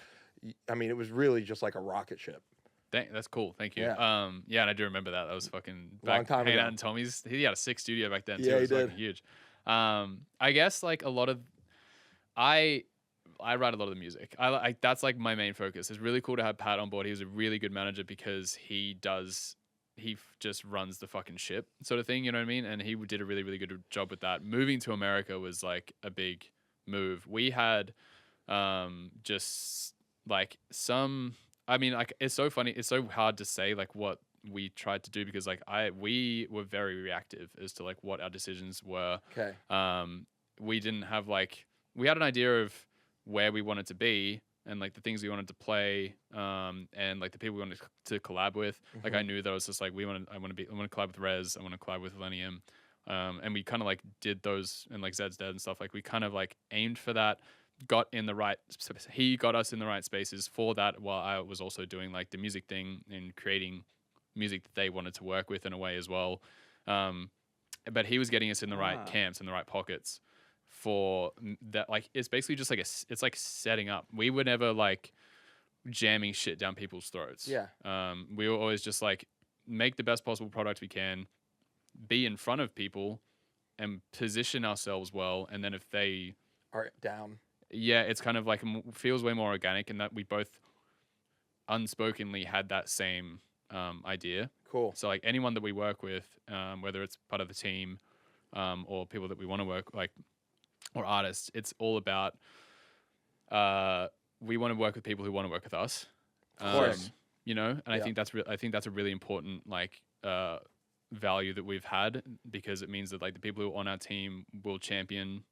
I mean, it was really just like a rocket ship. That's cool. Thank you. Yeah. Yeah, and I do remember that. That was fucking Long back time hanging ago. out in Tommy's. He had a sick studio back then too. Yeah, It he was fucking did. huge. I guess like a lot of I write a lot of the music. I that's like my main focus. It's really cool to have Pat on board. He was a really good manager because he just runs the fucking ship sort of thing, you know what I mean? And he did a really, really good job with that. Moving to America was like a big move. We had just like I mean, like it's so funny. It's so hard to say like what we tried to do because like we were very reactive as to like what our decisions were. Okay. We didn't have like, we had an idea of where we wanted to be and like the things we wanted to play, and like the people we wanted to collab with. Like I knew that was just like I want to collab with Rez, I want to collab with Millennium, and we kind of like did those, and like Zed's Dead and stuff. Like we kind of like aimed for that, he got us in the right spaces for that, while I was also doing like the music thing and creating music that they wanted to work with in a way as well. But he was getting us in the right camps, in the right pockets for that. Like it's basically just like it's like setting up. We were never like jamming shit down people's throats. Yeah. We were always just like make the best possible product we can, be in front of people and position ourselves well, and then if they Are down. it's kind of like feels way more organic, in that we both unspokenly had that same idea. Cool. So like anyone that we work with, whether it's part of the team or people that we want to work like or artists, it's all about we want to work with people who want to work with us. Of course. You know, and Yeah. I think that's a really important like value that we've had, because it means that like the people who are on our team will champion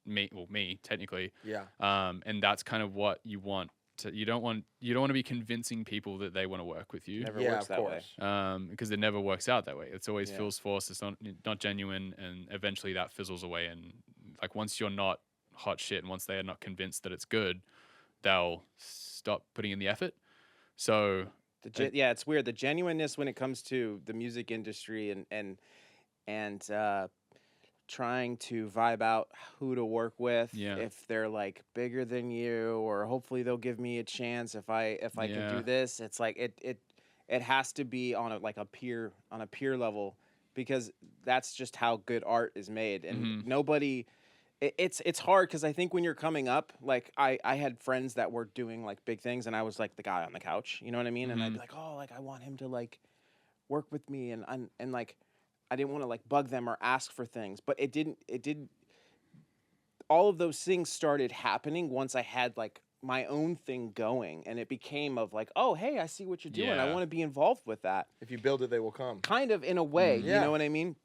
me technically. Yeah. And that's kind of what you want. You don't want to be convincing people that they want to work with you. Never Yeah, works of that way. course. Because it never works out that way. It's always Yeah. feels forced. It's not genuine, and eventually that fizzles away. And like once you're not hot shit, and once they are not convinced that it's good, they'll stop putting in the effort. So Yeah, it's weird. The genuineness when it comes to the music industry and trying to vibe out who to work with, Yeah. if they're like bigger than you, or hopefully they'll give me a chance if I can Yeah. do this. It's like it has to be on a peer level, because that's just how good art is made. And nobody. It's hard because I think when you're coming up, like I had friends that were doing like big things, and I was like the guy on the couch, you know what I mean? And I'd be like, oh, like I want him to like work with me, and like I didn't want to like bug them or ask for things, but it didn't. All of those things started happening once I had like my own thing going, and it became of like, oh, hey, I see what you're doing. I Yeah. want to be involved with that. If you build it, they will come. Kind of in a way, you Yeah. know what I mean?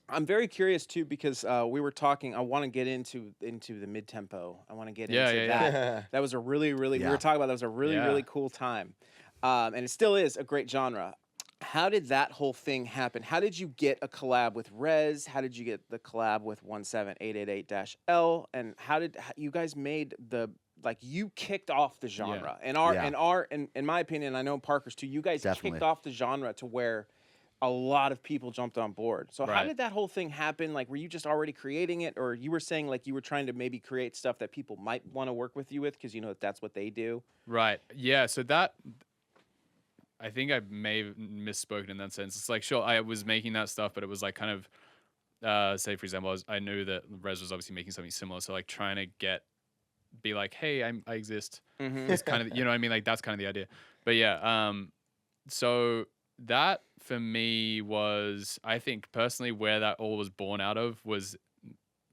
I'm very curious too, because we were talking. I want to get into the mid tempo. I want to get into that. That was a really we Yeah. were talking about. That was a really cool time, and it still is a great genre. How did that whole thing happen? How did you get a collab with Rez? How did you get the collab with 17888-L? And how did you guys made the you kicked off the genre? And in my opinion, I know Parker's too. You guys Definitely. kicked off the genre to where a lot of people jumped on board. So how Right. did that whole thing happen? Like, were you just already creating it, or you were saying like you were trying to maybe create stuff that people might want to work with you with because you know that's what they do? Right. Yeah. So that, I think I may have misspoken in that sense. It's like, sure, I was making that stuff, but it was like kind of, say for example, I knew that Rez was obviously making something similar. So like trying to be like, hey, I exist. It's kind of, you know what I mean? Like that's kind of the idea. But yeah. So that for me was, I think personally where that all was born out of was,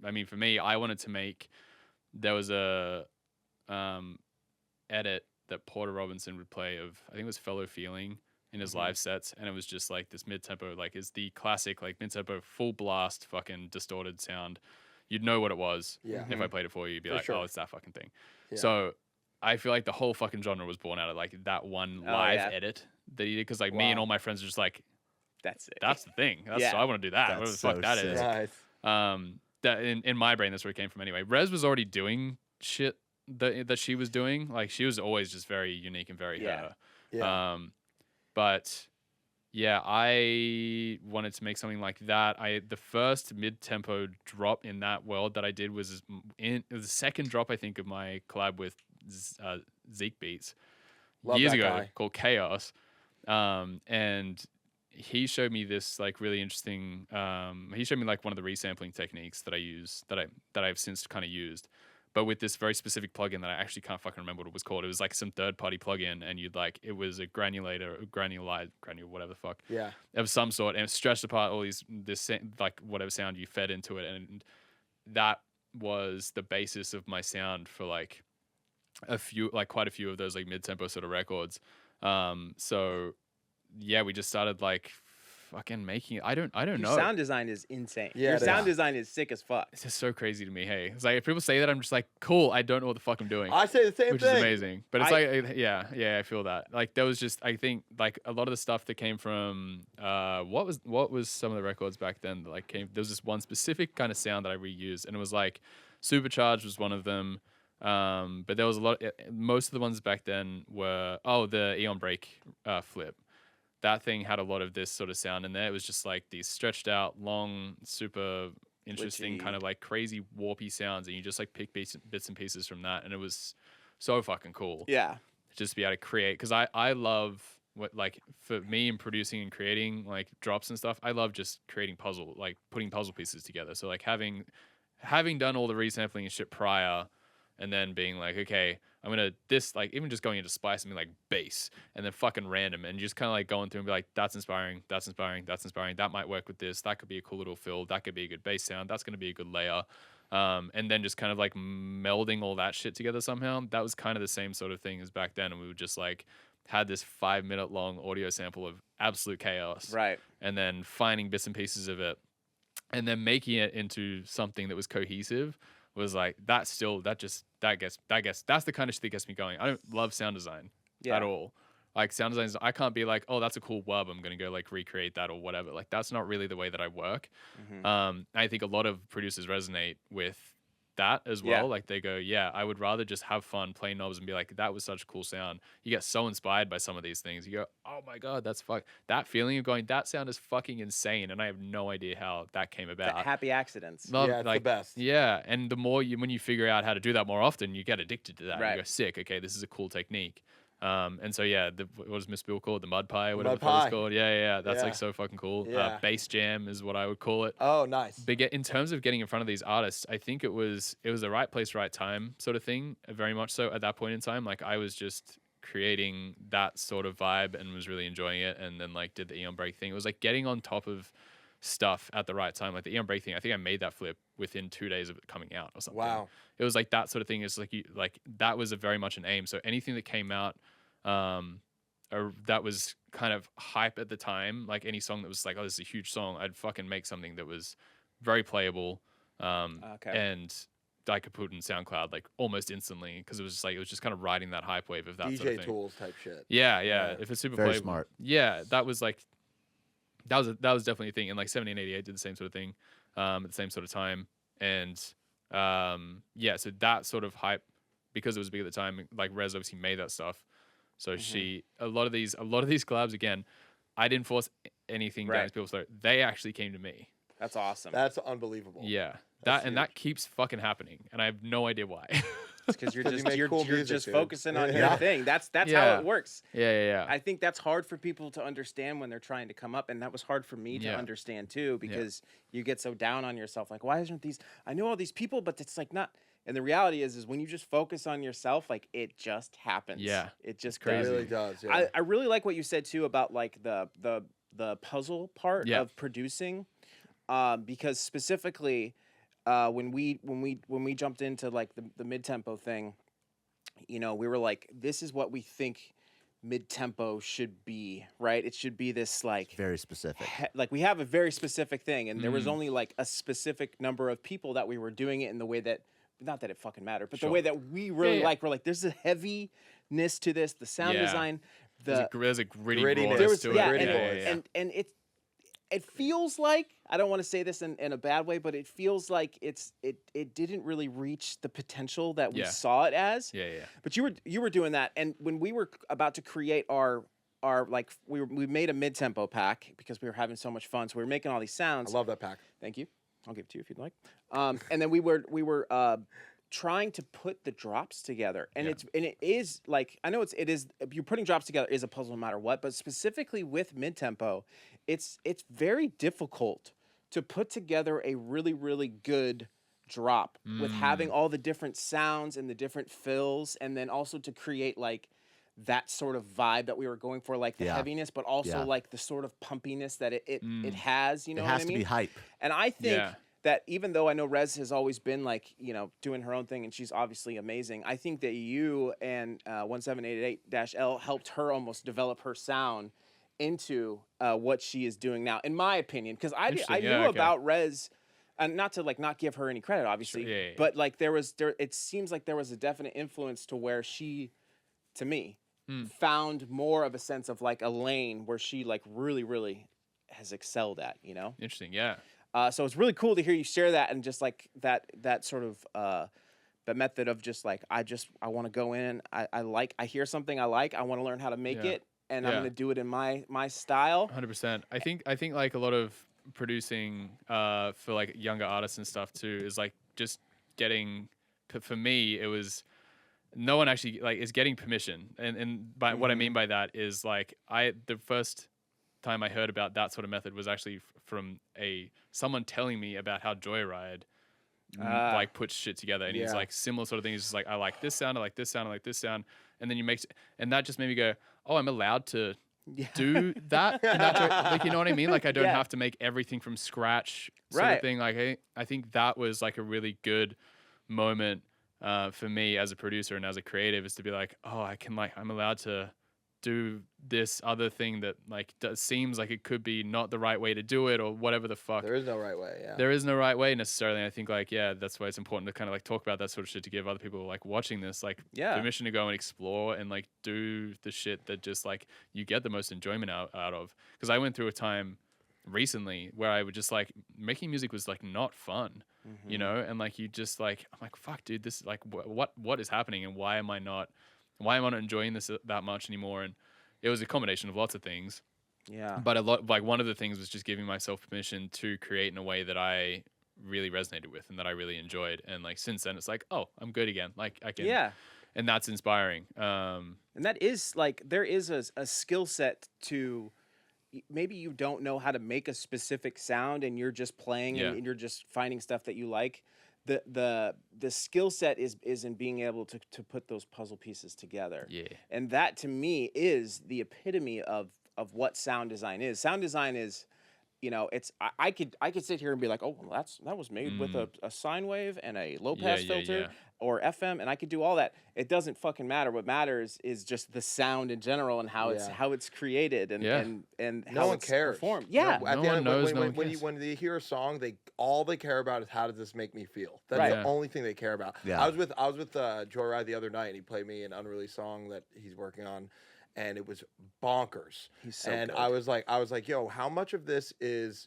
I mean, for me, I wanted to make, there was a edit that Porter Robinson would play of, I think it was Fellow Feeling in his live sets. And it was just like this mid-tempo, like is the classic, like mid-tempo full blast, fucking distorted sound. You'd know what it was. Yeah. If I played it for you, you'd be For like, sure. oh, it's that fucking thing. Yeah. So I feel like the whole fucking genre was born out of like that one live edit that he did. Cause like me and all my friends are just like, That's it. that's the thing. That's Yeah. I want to do that. Whatever the That's fuck so that is. sick. Nice. That in my brain, that's where it came from anyway. Rez was already doing shit that she was doing. Like she was always just very unique and very her. Yeah. But yeah, I wanted to make something like that. The first mid-tempo drop in that world that I did was the second drop, I think, of my collab with Zeke Beats Love years that ago guy. called Chaos. And he showed me this like really interesting. He showed me like one of the resampling techniques that I use that I've since kind of used, but with this very specific plugin that I actually can't fucking remember what it was called. It was like some third-party plugin, and it was a granule, whatever the fuck. Yeah. Of some sort, and it stretched apart all this like whatever sound you fed into it, and that was the basis of my sound for like quite a few of those like mid-tempo sort of records. So yeah, we just started like fucking making it. I don't Your know. sound design is insane. Yeah, Your it sound is. design is sick as fuck. It's just so crazy to me. Hey, it's like if people say that, I'm just like, cool. I don't know what the fuck I'm doing. I say the same Which thing. is amazing. But it's yeah, I feel that. Like there was just, I think like a lot of the stuff that came from what was some of the records back then that like there was this one specific kind of sound that I reused, and it was like Supercharged was one of them. But there was most of the ones back then were the Aeon Break flip. That thing had a lot of this sort of sound in there. It was just like these stretched out, long, super interesting, Glitchy. kind of like crazy warpy sounds, and you just like pick bits and pieces from that, and it was so fucking cool. Yeah. Just to be able to create, because I love what, like, for me in producing and creating like drops and stuff, I love just creating putting puzzle pieces together. So like having done all the resampling and shit prior, and then being like, okay, I'm gonna this like even just going into Splice and being like bass and then fucking random and just kind of like going through and be like that's inspiring, that's inspiring, that's inspiring. That might work with this. That could be a cool little fill. That could be a good bass sound. That's gonna be a good layer. And then just kind of like melding all that shit together somehow. That was kind of the same sort of thing as back then, and we would just like had this 5-minute long audio sample of absolute chaos, Right. and then finding bits and pieces of it, and then making it into something that was cohesive. Was like that's the kind of shit that gets me going. I don't love sound design at all. Like sound design, I can't be like, oh, that's a cool wub, I'm gonna go like recreate that or whatever. Like that's not really the way that I work. I think a lot of producers resonate with that as well. Like they go, yeah, I would rather just have fun, play knobs, and be like, that was such a cool sound. You get so inspired by some of these things. You go, oh my god, that feeling of going, that sound is fucking insane, and I have no idea how that came about. Happy accidents. No, Yeah, it's like, the best. Yeah, and the more when you figure out how to do that more often, you get addicted to that. Right. You go, sick. Okay, this is a cool technique. And so yeah, what does Miss Bill call it? The mud pie, or whatever Mud the fuck it's pie. called. Yeah. That's Yeah. like so fucking cool. Yeah. Bass jam is what I would call it. Oh, nice. But in terms of getting in front of these artists, I think it was the right place, right time sort of thing. Very much so at that point in time. Like I was just creating that sort of vibe and was really enjoying it, and then like did the Aeon Break thing. It was like getting on top of stuff at the right time. Like the Aeon Break thing, I think I made that flip within 2 days of it coming out or something. Wow. It was like that sort of thing. It's like that was very much an aim. So anything that came out or that was kind of hype at the time, like any song that was like, oh, this is a huge song, I'd fucking make something that was very playable and I could put in SoundCloud like almost instantly, because it was just kind of riding that hype wave of that DJ sort of thing. tools type shit. Yeah. If it's super Very playable, smart. yeah, that was definitely a thing. And like 1788 did the same sort of thing at the same sort of time, and so that sort of hype, because it was big at the time, like Rez obviously made that stuff. So a lot of these collabs, again, I didn't force anything down people's throat. They actually came to me. That's awesome. That's unbelievable. Yeah. That's that keeps fucking happening, and I have no idea why. Because you're 'Cause you just make you're, cool you're music, just dude. focusing on Yeah. your thing. That's how Yeah. it works. Yeah. I think that's hard for people to understand when they're trying to come up, and that was hard for me to Yeah. understand too, because you get so down on yourself. Like, why isn't these? I know all these people, but it's like not. And the reality is when you just focus on yourself, like it just happens. Yeah. it just crazy. It does. really does. Yeah. I really like what you said too about like the puzzle part Yeah. of producing, because specifically when we jumped into like the mid tempo thing, we were like, this is what we think mid tempo should be, right? It should be this like Very specific. like we have a very specific thing, and there was only like a specific number of people that we were doing it in the way that. Not that it fucking mattered, but the way that we really Yeah. like, we're like, there's a heaviness to this, the sound Yeah. design, There's a gritty Grittiness. rawness there was, to it. yeah, Gritty and it feels like, I don't want to say this in a bad way, but it feels like it didn't really reach the potential that we Yeah. saw it as. Yeah. But you were doing that, and when we were about to create our like we made a mid tempo pack because we were having so much fun, so we were making all these I sounds. love that pack. Thank you. I'll give it to you if you'd like. And then we were trying to put the drops together, and it is like, I know it is you're putting drops together is a puzzle no matter what, but specifically with mid tempo, it's very difficult to put together a really, really good drop with having all the different sounds and the different fills, and then also to create like that sort of vibe that we were going for, like the Yeah. heaviness, but also Yeah. like the sort of pumpiness that it has, you know It what has I to mean? be hype. And I think Yeah. that even though I know Rez has always been like, doing her own thing, and she's obviously amazing, I think that you and 1788-L helped her almost develop her sound into what she is doing now, in my opinion. Because I Interesting. knew Yeah, okay. about Rez, and not to like not give her any credit, obviously, Sure, yeah. but like it seems like there was a definite influence to where she, to me, found more of a sense of like a lane where she like really, really has excelled at, Interesting. Yeah. So it's really cool to hear you share that, and just like that sort of that method of just like I want to go in, I hear something I like, I want to learn how to make Yeah. it, and I'm Yeah. gonna do it in my style. 100%. I think like a lot of producing for like younger artists and stuff too is like just getting, for me it was no one actually like is getting permission, and by what I mean by that is like the first time I heard about that sort of method was actually from someone telling me about how Joyride like puts shit together, and he's Yeah. like similar sort of things. He's just like, I like this sound, I like this sound, I like this sound, and then you make, and that just made me go, oh, I'm allowed to do that, like, you know what I mean? Like, I don't Yeah. have to make everything from scratch, sort Right. of thing. Like, I think that was like a really good moment for me as a producer and as a creative, is to be like, oh, I'm allowed to do this other thing that like seems like it could be not the right way to do it, or whatever the fuck. There is no right way. Yeah. There is no right way necessarily. And I think like, yeah, that's why it's important to kind of like talk about that sort of shit, to give other people like watching this like permission to go and explore and like do the shit that just like you get the most enjoyment out of. Because I went through a time recently where I would just like, making music was like not fun, you know, and like you just like, I'm like, fuck, dude, this is like what is happening, and why am I not enjoying this that much anymore? And it was a combination of lots of things. Yeah. But one of the things was just giving myself permission to create in a way that I really resonated with and that I really enjoyed. And like since then, it's like, oh, I'm good again. Like I can. Yeah. And that's inspiring. And that is like, there is a skill set to, maybe you don't know how to make a specific sound and you're just playing and you're just finding stuff that you like. The skill set is in being able to put those puzzle pieces together. Yeah. And that to me is the epitome of what sound design is. Sound design is, you know, it's I could sit here and be like, oh, well, that was made with a sine wave and a low pass filter or FM, and I could do all that. It doesn't fucking matter. What matters is just the sound in general and how it's created and no how one it's cares. performed. Yeah. No, at No the one end, knows, when they hear a song, all they care about is how does this make me feel. That's Right. the only thing they care about. Yeah. I was with Joyride the other night, and he played me an unreleased song that he's working on, and it was bonkers. He's so and good. I was like, yo, how much of this is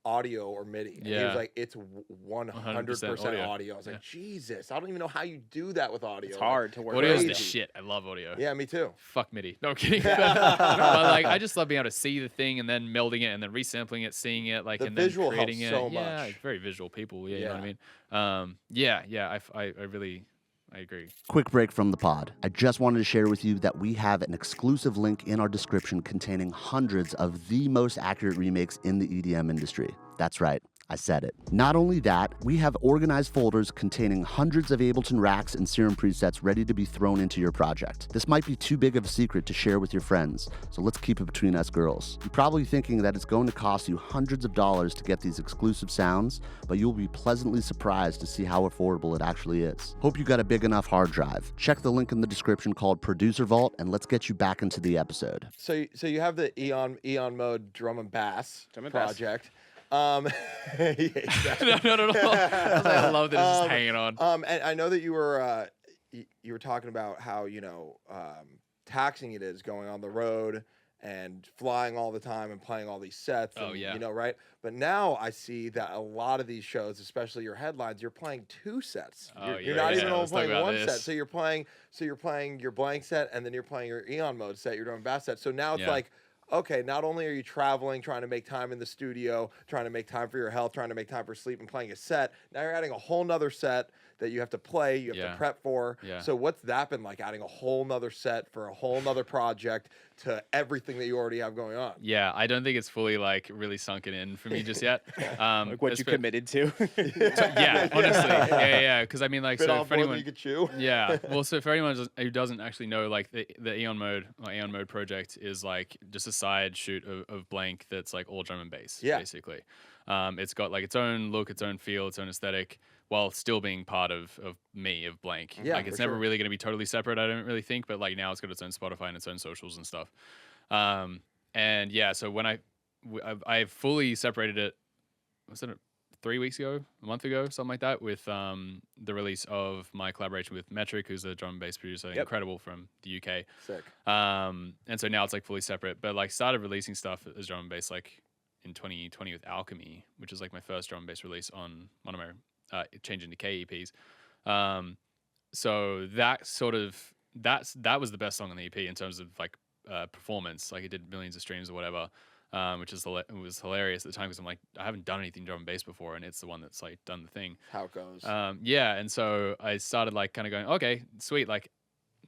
audio or MIDI? And he was like, it's 100% audio. I was like, Jesus, I don't even know how you do that with audio. It's hard to work Audio is with. the shit. I love audio. Yeah, me too. Fuck MIDI. No, I'm kidding. But like, I just love being able to see the thing and then melding it and then resampling it, seeing it, like, The and then visual creating helps it. so Yeah, much. it's very visual people. Yeah, you know what I mean? I agree. Quick break from the pod. I just wanted to share with you that we have an exclusive link in our description containing hundreds of the most accurate remakes in the EDM industry. That's right. I said it. Not only that, we have organized folders containing hundreds of Ableton racks and Serum presets ready to be thrown into your project. This might be too big of a secret to share with your friends, so let's keep it between us girls. You're probably thinking that it's going to cost you hundreds of dollars to get these exclusive sounds, but you'll be pleasantly surprised to see how affordable it actually is. Hope you got a big enough hard drive. Check the link in the description called Producer Vault, and let's get you back into the episode. So you have the Aeon Mode drum and bass project. No. I love that it's just hanging on. And I know that you were talking about how, you know, taxing it is going on the road and flying all the time and playing all these sets. And, you know, right? But now I see that a lot of these shows, especially your headlines, you're playing two sets. You're not even only playing one set. So you're playing your blank set, and then you're playing your Aeon Mode set, you're doing bass set. So now it's like, okay, not only are you traveling, trying to make time in the studio, trying to make time for your health, trying to make time for sleep and playing a set, now you're adding a whole nother set that you have to play, you have to prep for. So what's that been like, adding a whole nother set for a whole nother project to everything that you already have going on? Yeah, I don't think it's fully like really sunken in for me just yet. Like what you committed to. Yeah, honestly. Yeah. Because I mean, like, so for anyone, you could chew. Yeah. Well, so for anyone who doesn't actually know, like the Aeon Mode project is like just a side shoot of Blanke that's like all drum and bass, basically. It's got like its own look, its own feel, its own aesthetic, while still being part of Blanke. Yeah, like it's never really going to be totally separate, I don't really think, but like now it's got its own Spotify and its own socials and stuff. And yeah, so when I fully separated it, was it 3 weeks ago, a month ago, something like that, with the release of my collaboration with Metric, who's a drum and bass producer, incredible, from the UK. Sick. And so now it's like fully separate, but like started releasing stuff as drum and bass like in 2020 with Alchemy, which is like my first drum and bass release on one of my Change into K EPs. So that sort of that was the best song on the EP in terms of like performance. Like it did millions of streams or whatever, which was hilarious at the time because I'm like, I haven't done anything drum and bass before, and it's the one that's like done the thing. How it goes. Yeah, and so I started like kind of going, okay, sweet. Like,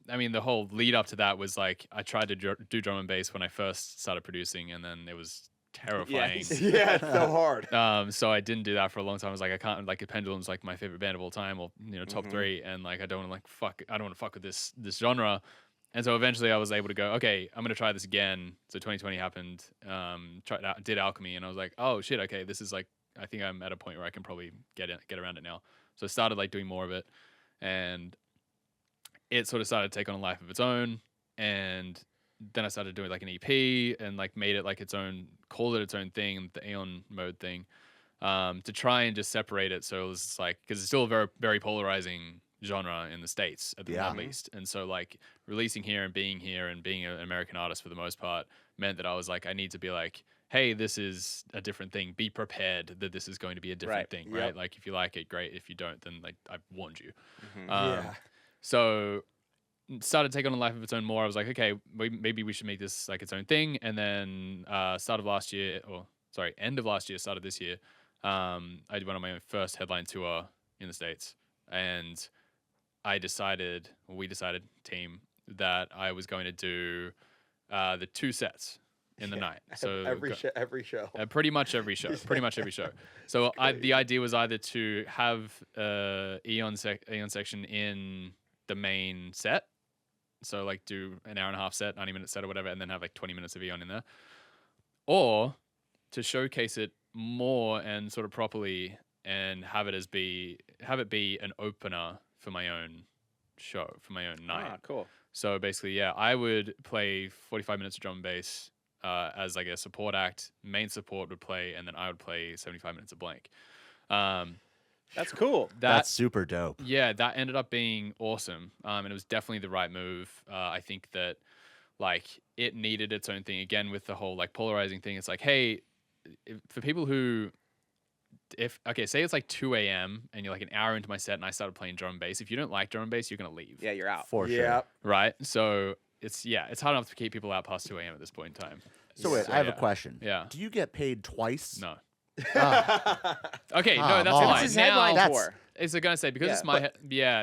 I mean, the whole lead up to that was like I tried to do drum and bass when I first started producing, and then it was terrifying. Yeah, it's so hard. So I didn't do that for a long time. I was like, I can't, like, Pendulum's like my favorite band of all time, or top 3, and like I don't want to fuck with this genre. And so eventually I was able to go, okay, I'm gonna try this again. So 2020 happened. Did Alchemy, and I was like, oh shit, okay, this is like, I think I'm at a point where I can probably get around it now. So I started like doing more of it, and it sort of started to take on a life of its own. And then I started doing like an EP and like made it like its own, called it its own thing, the Aeon Mode thing, to try and just separate it. So it was like, because it's still a very, very polarizing genre in the States at least. And so like releasing here and being an American artist for the most part meant that I was like, I need to be like, hey, this is a different thing. Be prepared that this is going to be a different thing, right? Like if you like it, great. If you don't, then like I've warned you. So started taking on a life of its own more. I was like, okay, maybe we should make this like its own thing. And then end of last year, start of this year, I went on my own first headline tour in the States. And we decided, team, that I was going to do the 2 sets in the night. So every show. Pretty much every show. So the idea was either to have Aeon section in the main set, so like do an hour and a half set, 90-minute set or whatever, and then have like 20 minutes of Aeon in there, or to showcase it more and sort of properly and have it be an opener for my own show, for my own night. Cool. So basically, yeah, I would play 45 minutes of drum and bass as like a support act. Main support would play, and then I would play 75 minutes of Blanke. That's cool. That's super dope. Yeah, that ended up being awesome. And it was definitely the right move. I think that like it needed its own thing again with the whole like polarizing thing. It's like, hey, for people who, say it's like 2 a.m. and you're like an hour into my set and I started playing drum and bass. If you don't like drum and bass, you're going to leave. Yeah, you're out. For sure. Right? So it's hard enough to keep people out past 2 a.m. at this point in time. So wait, I have a question. Yeah. Do you get paid twice? No. Okay, no, that's on. fine. What's his headline for? It's going to say, because it's my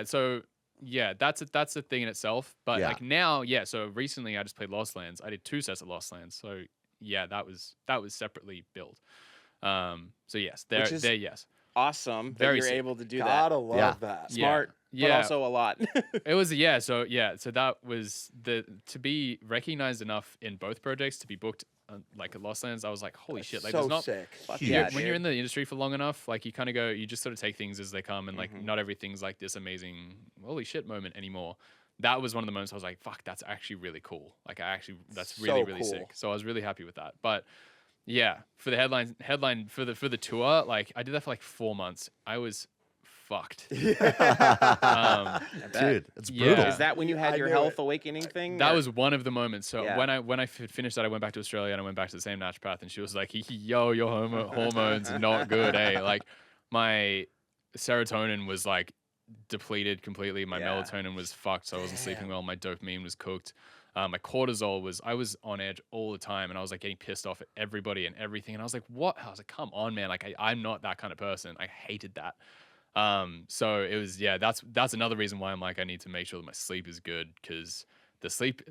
so yeah, that's a thing in itself. But like now, so recently I just played Lost Lands. I did 2 sets at Lost Lands. So yeah, that was separately billed. So yes, yes. Awesome. Very that you're sick. able to do Gotta love that. Smart. But also a lot. It was so that was to be recognized enough in both projects to be booked like at Lost Lands. I was like, holy shit, like so there's not sick. when you're in the industry for long enough, like you kind of go, you just sort of take things as they come, and like not everything's like this amazing holy shit moment anymore. That was one of the moments I was like, fuck, that's actually really cool. Like that's really, really cool. sick. So I was really happy with that. But yeah, for the headline for the tour, like I did that for like 4 months. I was fucked. Dude, it's brutal. Yeah. Is that when you had your health awakening thing? That was one of the moments. So Yeah. when I finished that, I went back to Australia and I went back to the same naturopath, and she was like, yo, your hormones are not good, eh? Like my serotonin was like depleted completely. My melatonin was fucked, so I wasn't sleeping well. My dopamine was cooked. My cortisol I was on edge all the time, and I was like getting pissed off at everybody and everything. And I was like, what? I was like, come on, man. Like I'm not that kind of person. I hated that. So it was, that's another reason why I'm like, I need to make sure that my sleep is good, because the sleep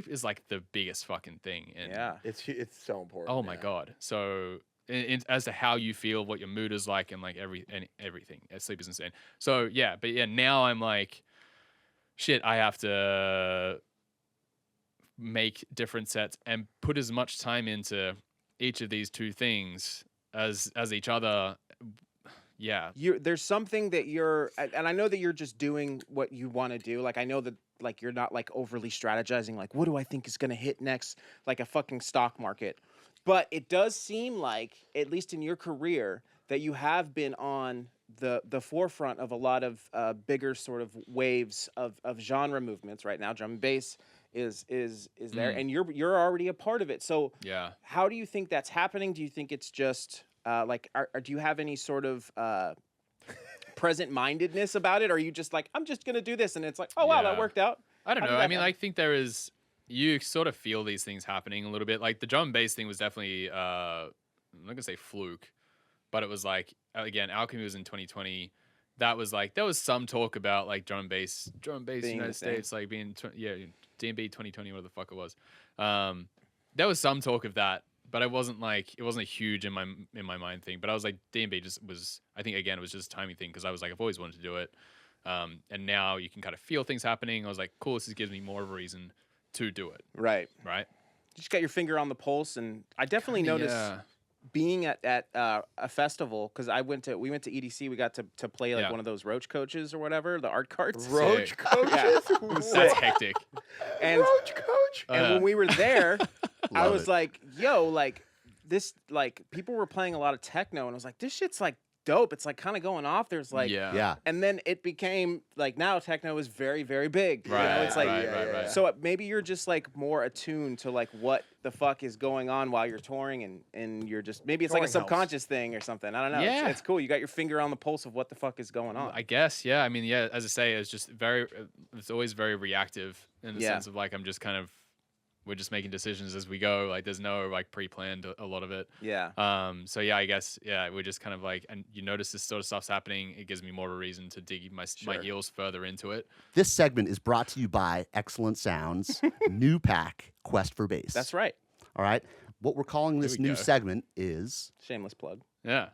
is like the biggest fucking thing. And it's so important. Oh my God. So as to how you feel, what your mood is like, and like everything, sleep is insane. So now I'm like, shit, I have to make different sets and put as much time into each of these 2 things as each other. Yeah. There's something that and I know that you're just doing what you want to do. Like I know that like you're not like overly strategizing, like what do I think is going to hit next, like a fucking stock market. But it does seem like, at least in your career, that you have been on the forefront of a lot of bigger sort of waves of genre movements right now. Drum and bass is there, and you're already a part of it. So how do you think that's happening? Do you think it's just do you have any sort of present-mindedness about it? Or are you just like, I'm just gonna do this, and it's like, oh wow, that worked out? I don't know. I mean, I think there is, you sort of feel these things happening a little bit. Like the drum and bass thing was definitely I'm not gonna say fluke, but it was like, again, Alchemy was in 2020. That was like, there was some talk about like drum and bass United States, like being DMB 2020, whatever the fuck it was. There was some talk of that but it wasn't a huge in my mind thing. But I was like, D&B just was. I think again it was just a timing thing because I was like, I've always wanted to do it, and now you can kind of feel things happening. I was like, cool, this gives me more of a reason to do it. Right. Right. You just got your finger on the pulse, and I definitely noticed. Yeah. Being at a festival, because we went to EDC, we got to play like one of those roach coaches or whatever, the art carts. Roach coaches? That's hectic. And Roach coach? and when we were there, I was like, yo, like this, like people were playing a lot of techno, and I was like, this shit's like dope. It's like kind of going off. There's like, Yeah. and then it became like now techno is very, very big. Right. You know, it's like, right. so maybe you're just like more attuned to like what the fuck is going on while you're touring, and you're just maybe it's like a Touring helps. subconscious thing or something. I don't know. Yeah. It's cool. You got your finger on the pulse of what the fuck is going on. I guess, yeah. I mean, yeah. As I say, it's just it's always very reactive in the sense of like I'm just kind of we're just making decisions as we go. Like there's no like pre-planned a lot of it. Yeah. So yeah, I guess we're just kind of like, and you notice this sort of stuff's happening. It gives me more of a reason to dig my heels further into it. This segment is brought to you by Excellent Sounds, new pack, Quest for Bass. That's right. All right. What we're calling this we new go. segment is Shameless plug. Yeah.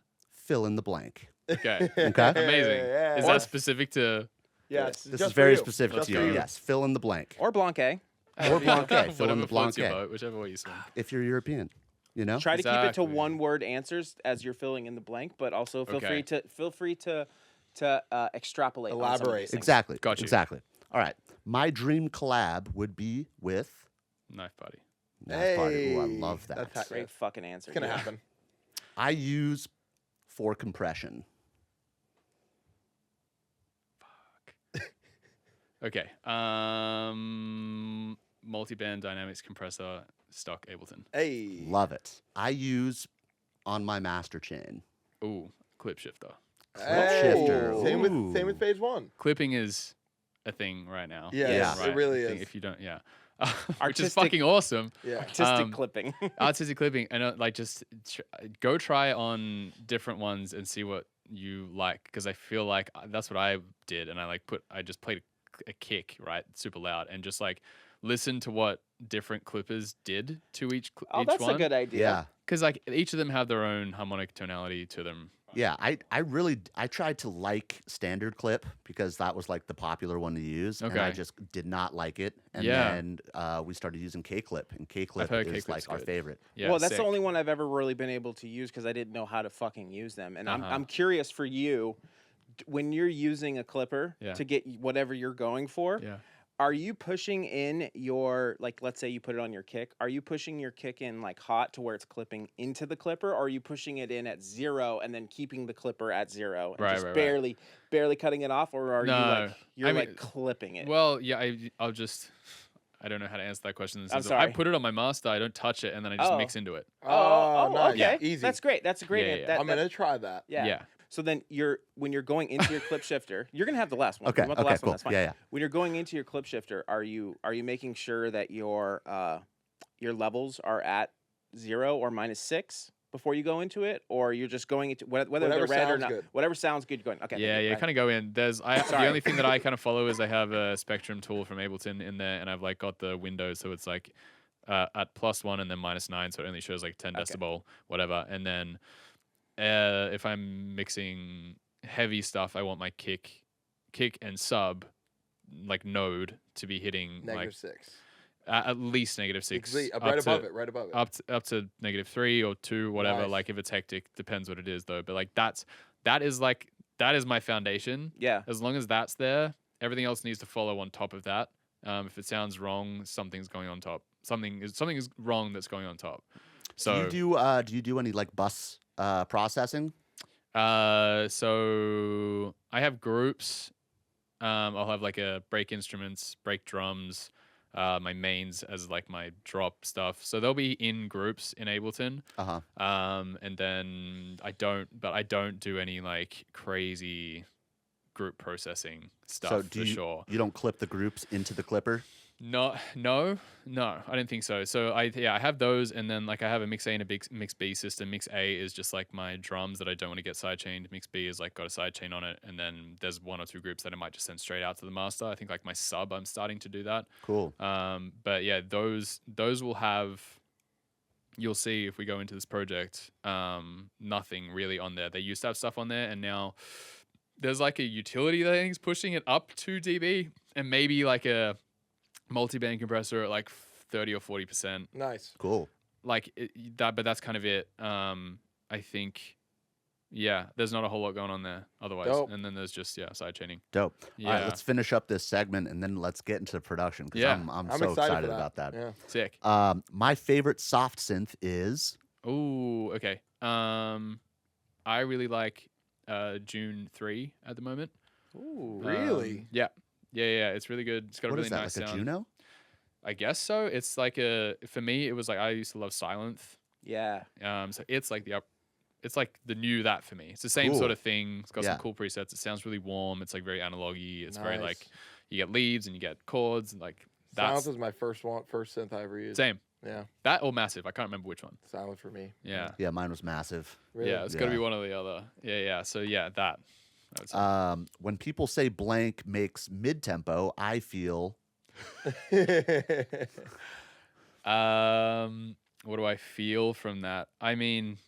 fill in the blank. Okay. Okay. Amazing. Yeah. Is that specific to? Yes. This just is for very you. specific Just to for you. you. Yes. Fill in the blank. Or Blanke. Or Blanke. Fill in Whatever the floats your Blanke. boat, whichever way you swim. If you're European, you know? Try to keep it to Exactly. one word answers as you're filling in the blank, but also feel free to extrapolate. on some of Elaborate. these things. Exactly. Got you. Exactly. All right. My dream collab would be with Knife Party. Knife Party. Ooh, I Hey, love that. that's Great fucking answer. It's going to yeah. happen. I use for compression. Okay. Multi-band dynamics compressor stock Ableton. Hey. Love it. I use on my master chain. Ooh, clip shifter. shifter. Same Ooh. with phase one. Clipping is a thing right now. Yeah, Yeah. it really I think is. If you don't, which is Artistic- fucking awesome. Yeah. Artistic clipping. Artistic clipping, and like just go try on different ones and see what you like, because I feel like that's what I did, and I just played a kick super loud and just like listen to what different clippers did to each Oh, that's one. a good idea. Yeah. Because like each of them have their own harmonic tonality to them. Yeah, I tried to like standard clip because that was like the popular one to use, and I Okay. just did not like it. And Yeah. then we started using K clip, and K I've clip heard is K-clip's like our good. favorite. Yeah, well, that's sick. the only one I've ever really been able to use because I didn't know how to fucking use them. And Uh-huh. I'm curious for you, when you're using a clipper Yeah. to get whatever you're going for, Yeah. are you pushing in your, like, let's say you put it on your kick, are you pushing your kick in like hot to where it's clipping into the clipper, or are you pushing it in at 0 and then keeping the clipper at 0 and Right, just right, right. barely cutting it off, or are you No, like, you're I mean, like clipping it? Well, yeah, I don't know how to answer that question. in the I'm sense of I sorry. put it on my master, I don't touch it, and then I just Oh. mix into it. Nice. okay. Easy. That's great. That's a great. Yeah, yeah. that- I'm that- going to try that. Yeah. Yeah. So then when you're going into your clip shifter, you're gonna have the last one. Okay, You want the okay, last cool. one, that's fine. Yeah, yeah. When you're going into your clip shifter, are you making sure that your levels are at 0 or -6 before you go into it, or you're just going into whether Whatever they're red or sounds not? good. Whatever sounds good, going. Okay. Yeah, right. kind of go in. The Sorry. only thing that I kind of follow is I have a spectrum tool from Ableton in there, and I've like got the windows, so it's like at +1 and then -9, so it only shows like 10 decibel, whatever. And then if I'm mixing heavy stuff, I want my kick and sub like node to be hitting like -6. at least -6. Right above it. Right above it. Up to -3 or 2, whatever. Nice. Like if it's hectic, depends what it is though. But like that is my foundation. Yeah. As long as that's there, everything else needs to follow on top of that. If it sounds wrong, something's going on top. Something is wrong that's going on top. So do you do any like bus processing? so I have groups. I'll have like a break instruments, break drums, my mains as like my drop stuff. So they'll be in groups in Ableton. Uh huh. And then I don't do any like crazy group processing stuff So for sure. you don't clip the groups into the clipper? No, I don't think so. So I have those, and then like I have a mix A and a big mix B system. Mix A is just like my drums that I don't want to get sidechained. Mix B is like got a sidechain on it, and then there's 1 or 2 groups that I might just send straight out to the master. I think like my sub, I'm starting to do that. Cool. But yeah, those will have you'll see if we go into this project, nothing really on there. They used to have stuff on there, and now there's like a utility that I think is pushing it up 2 dB, and maybe like a multi-band compressor at like 30 or 40%. Nice. Cool. Like that, but that's kind of it. I think, yeah, there's not a whole lot going on there otherwise. Dope. And then there's just side chaining. Dope. Yeah, All right, let's finish up this segment and then let's get into the production because Yeah. I'm I'm so excited excited for about that. Yeah. sick. My favorite soft synth is Ooh, okay. I really like June 3 at the moment. Ooh. Really? Yeah. It's really good. It's got what a really is that? nice Like a sound. Juno? I guess so. It's like for me, it was like I used to love Silence. Yeah. So it's like it's like the new that for me. It's the same Cool. sort of thing. It's got Yeah. some cool presets. It sounds really warm. It's like very analog-y. It's very like Nice. you get leads and you get chords and like Silence that's was my first synth I ever used. same. Yeah. That or Massive. I can't remember which one. Silent for me. Yeah. Yeah, mine was massive. Really? Yeah, it's got to Yeah. be one or the other. Yeah. So yeah, that. I would say. When people say blank makes mid tempo, I feel What do I feel from that? I mean,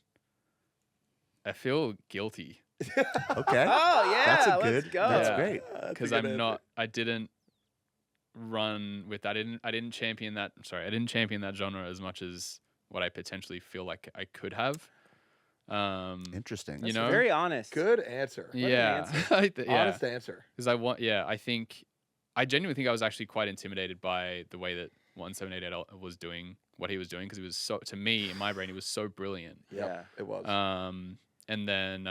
I feel guilty okay. Oh yeah. That's a let's good. go. That's Yeah. great. because I didn't run with that. I didn't champion that. Sorry, I didn't champion that genre as much as what I potentially feel like I could have. Interesting. You That's know? very honest. Good answer. an Yeah, yeah. Honest answer. Because I genuinely think I was actually quite intimidated by the way that 1788 was doing what he was doing because he was so, to me in my brain, he was so brilliant. Yep, it was. And then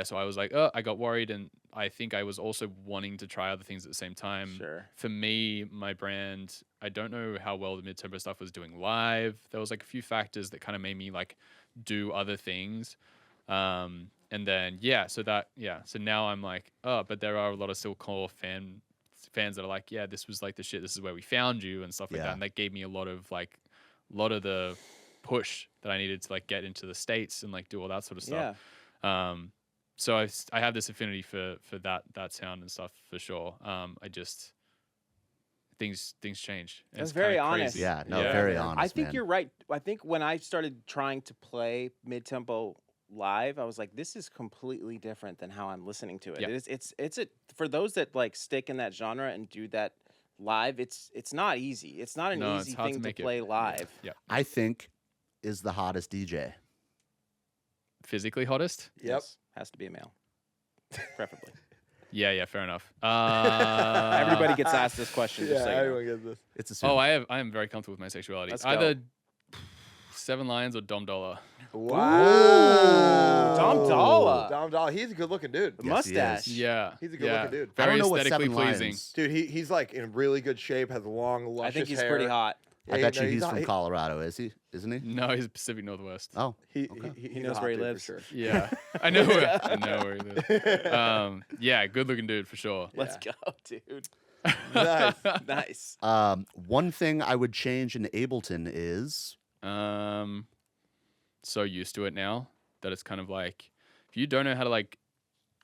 so I was like, oh, I got worried, and I think I was also wanting to try other things at the same time. Sure. For me, my brand, I don't know how well the mid-tempo stuff was doing live. There was like a few factors that kind of made me like do other things. And then so now I'm like, oh, but there are a lot of still core fans that are like, yeah, this was like the shit. This is where we found you and stuff like Yeah. that. And that gave me a lot of the push that I needed to like get into the States and like do all that sort of stuff. Yeah. So I have this affinity for that sound and stuff for sure. I just things change. And That's it's kinda very crazy. honest. Yeah. No. Yeah. Very man. honest. I think man. you're right. I think when I started trying to play mid-tempo live, I was like, this is completely different than how I'm listening to it. Yeah. It's for those that like stick in that genre and do that live, it's not easy. It's not an No, it's easy hard to thing to make it. play live. Yeah. I think is the hottest DJ. Physically hottest? Yep. Yes, has to be a male. Preferably. Yeah, fair enough. Everybody gets asked this question. Yeah, Just so you know. everyone gets this. It's assumed. Oh, I am very comfortable with my sexuality. Let's go. Either Seven Lions or Dom Dollar. Wow. Dom Dollar. Dom Dollar. He's a good looking dude. The Yes, he is. mustache. Yeah. He's a good-looking dude. I Very don't know what aesthetically Seven pleasing. Lions. Dude, he's like in really good shape, has long, luscious I think he's hair. pretty hot. I bet you he's not- from Colorado, is he? Isn't he? No, he's Pacific Northwest. Oh, He He knows where he lives. For sure. Yeah. I know where he lives. Yeah, good looking dude for sure. Let's go, dude. Nice. Nice. one thing I would change in Ableton is So used to it now that it's kind of like if you don't know how to like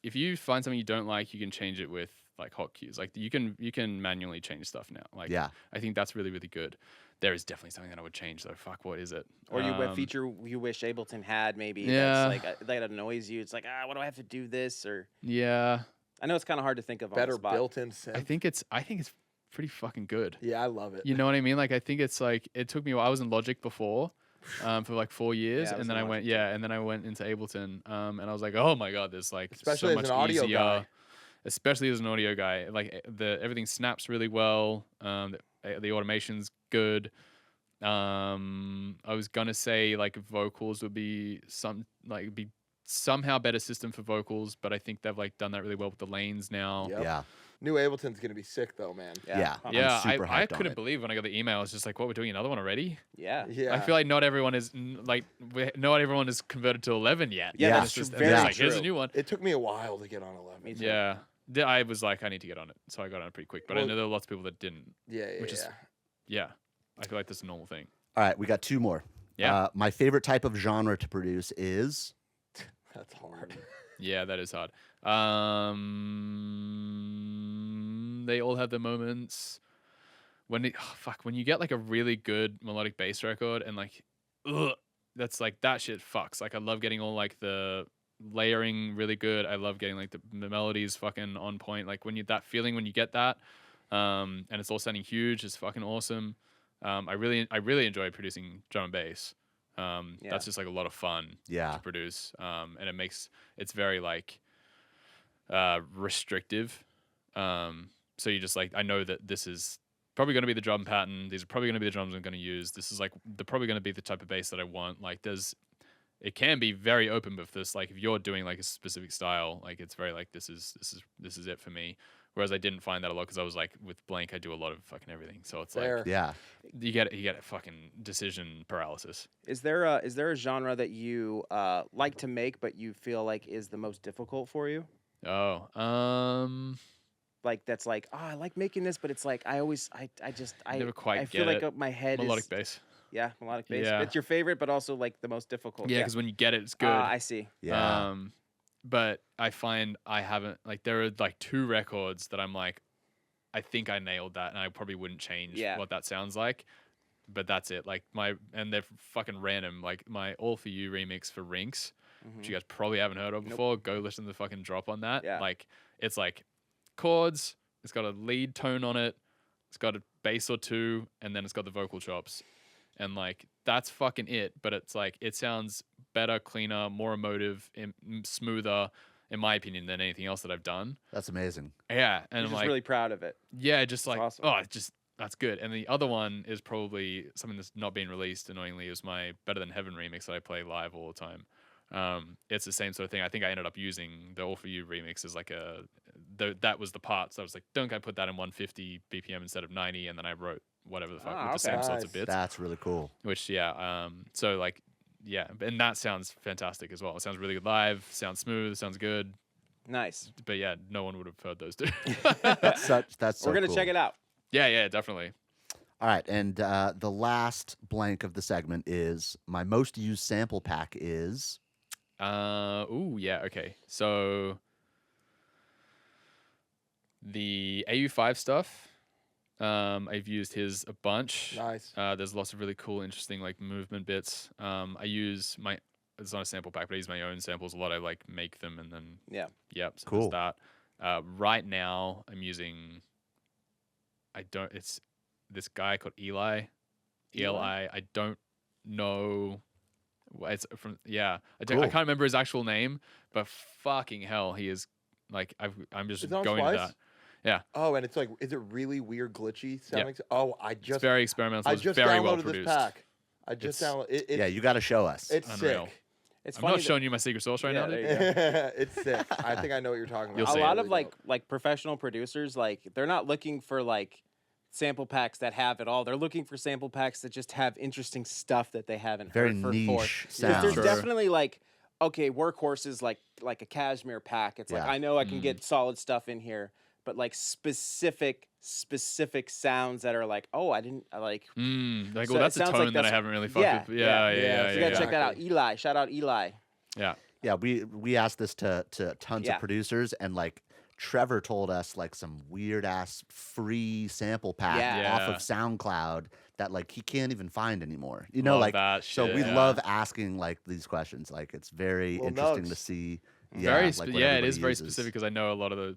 if you find something you don't like, you can change it with like hotkeys. Like you can manually change stuff now. Like yeah. I think that's really, really good. There is definitely something that I would change though. Fuck, what is it? Or a feature you wish Ableton had, maybe. Yeah. That's like that annoys you. It's like, why do I have to do this? Or Yeah. I know it's kind of hard to think of on the Better spot. built-in synth. I think it's pretty fucking good. Yeah, I love it. You know what I mean? Like I think it's like it took me a while. I was in Logic before. For like 4 years, Yeah, I was and then in I went, Logic too. and then I went into Ableton, and I was like, oh my god, there's like Especially so as much an audio easier, guy. especially as an audio guy. Like everything snaps really well. The automation's good. I was gonna say like vocals would be somehow better system for vocals, but I think they've like done that really well with the lanes now. Yep. Yeah. New Ableton's gonna be sick though, man. Yeah. I'm- Yeah, super I hyped on couldn't it. believe when I got the email. It's just like, what, we're doing another one already? Yeah. Yeah. I feel like not everyone is not everyone is converted to 11 yet. Yeah, Yeah. that's It's true. just, and Very it's Yeah. like, here's a true. new one. it took me a while to get on 11. Me too. Yeah. I was like, I need to get on it. So I got on it pretty quick. But I Well- know there are lots of people that didn't. Yeah, yeah, Which is- yeah. Yeah. I feel like that's a normal thing. All right, we got two more. Yeah. My favorite type of genre to produce is That's hard. Yeah, that is hard. They all have their moments. When you get like a really good melodic bass record and like, that's like that shit fucks. Like I love getting all like the layering really good. I love getting like the melodies fucking on point. Like when you that feeling when you get that, and it's all sounding huge, it's fucking awesome. I really enjoy producing drum and bass. That's just like a lot of fun to produce. And it's very like restrictive. So you just like, I know that this is probably going to be the drum pattern. These are probably going to be the drums I'm going to use. This is like, they're probably going to be the type of bass that I want. Like it can be very open with this. Like if you're doing like a specific style, like it's very like, this is it for me. Whereas I didn't find that a lot because I was like with Blanke, I do a lot of fucking everything. So it's like, you get a fucking decision paralysis. Is there a genre that you like to make, but you feel like is the most difficult for you? Like that's like, oh, I like making this, but it's like I never quite I feel get like my head melodic bass. Yeah, melodic bass. Yeah. It's your favorite, but also like the most difficult. Yeah, because when you get it, it's good. I see. Yeah. But I find I haven't, like, there are like 2 records that I'm like, I think I nailed that, and I probably wouldn't change what that sounds like. But that's it. Like and they're fucking random. Like my All For You remix for Rinks, which you guys probably haven't heard of before. Go listen to the fucking drop on that. Yeah. Like it's like chords. It's got a lead tone on it. It's got a bass or 2, and then it's got the vocal chops. And like that's fucking it. But it's like it sounds better, cleaner, more emotive, smoother, in my opinion, than anything else that I've done. That's amazing. Yeah, and I'm I'm just like really proud of it. Yeah, just like awesome. That's good. And the other one is probably something that's not being released. Annoyingly, is my Better Than Heaven remix that I play live all the time. It's the same sort of thing. I think I ended up using the All For You remix as like that was the part. So I was like, don't I put that in 150 BPM instead of 90, and then I wrote whatever the fuck with the same sorts of bits. That's really cool. Which so like and that sounds fantastic as well. It sounds really good live. Sounds smooth. Sounds good. Nice. But yeah, no one would have heard those 2. That's so We're gonna cool. check it out. Yeah, definitely. All right, and the last blank of the segment is my most used sample pack is. Okay. So the AU5 stuff, I've used his a bunch. Nice. There's lots of really cool, interesting like movement bits. I use it's not a sample pack, but I use my own samples a lot. I like make them and then so cool. there's that. Right now I'm using. It's this guy called Eli. ELI. I don't know. It's from I can't remember his actual name, but fucking hell, he is like I'm just going to that. Yeah. Oh, and it's like, is it really weird, glitchy sounding? Oh, it's very experimental. I It's just very downloaded well this produced. pack. I just downloaded it. Yeah, you got to show us. It's unreal. sick. It's I'm funny not showing you my secret sauce right now, there dude. you go. It's sick. I think I know what you're talking You'll about. see A it. lot of like professional producers, like they're not looking for like sample packs that have it all. They're looking for sample packs that just have interesting stuff that they haven't Very heard niche before. sound. There's Sure. definitely like, okay, workhorses like a cashmere pack. It's like Yeah. I know I can get solid stuff in here, but like specific sounds that are like, oh, I didn't like. Like, So well, it that's a sounds tone like that I that's- haven't really fucked with. yeah. Yeah. You gotta check that out. Eli, shout out Eli. Yeah. Yeah, we asked this to tons Yeah. of producers, and like Trevor told us like some weird ass free sample pack Yeah. off of SoundCloud that like he can't even find anymore. You know, Love like that so shit, we yeah. love asking like these questions. Like it's very Well, interesting nugs. to see. Very like, what it everybody is very uses. specific because I know a lot of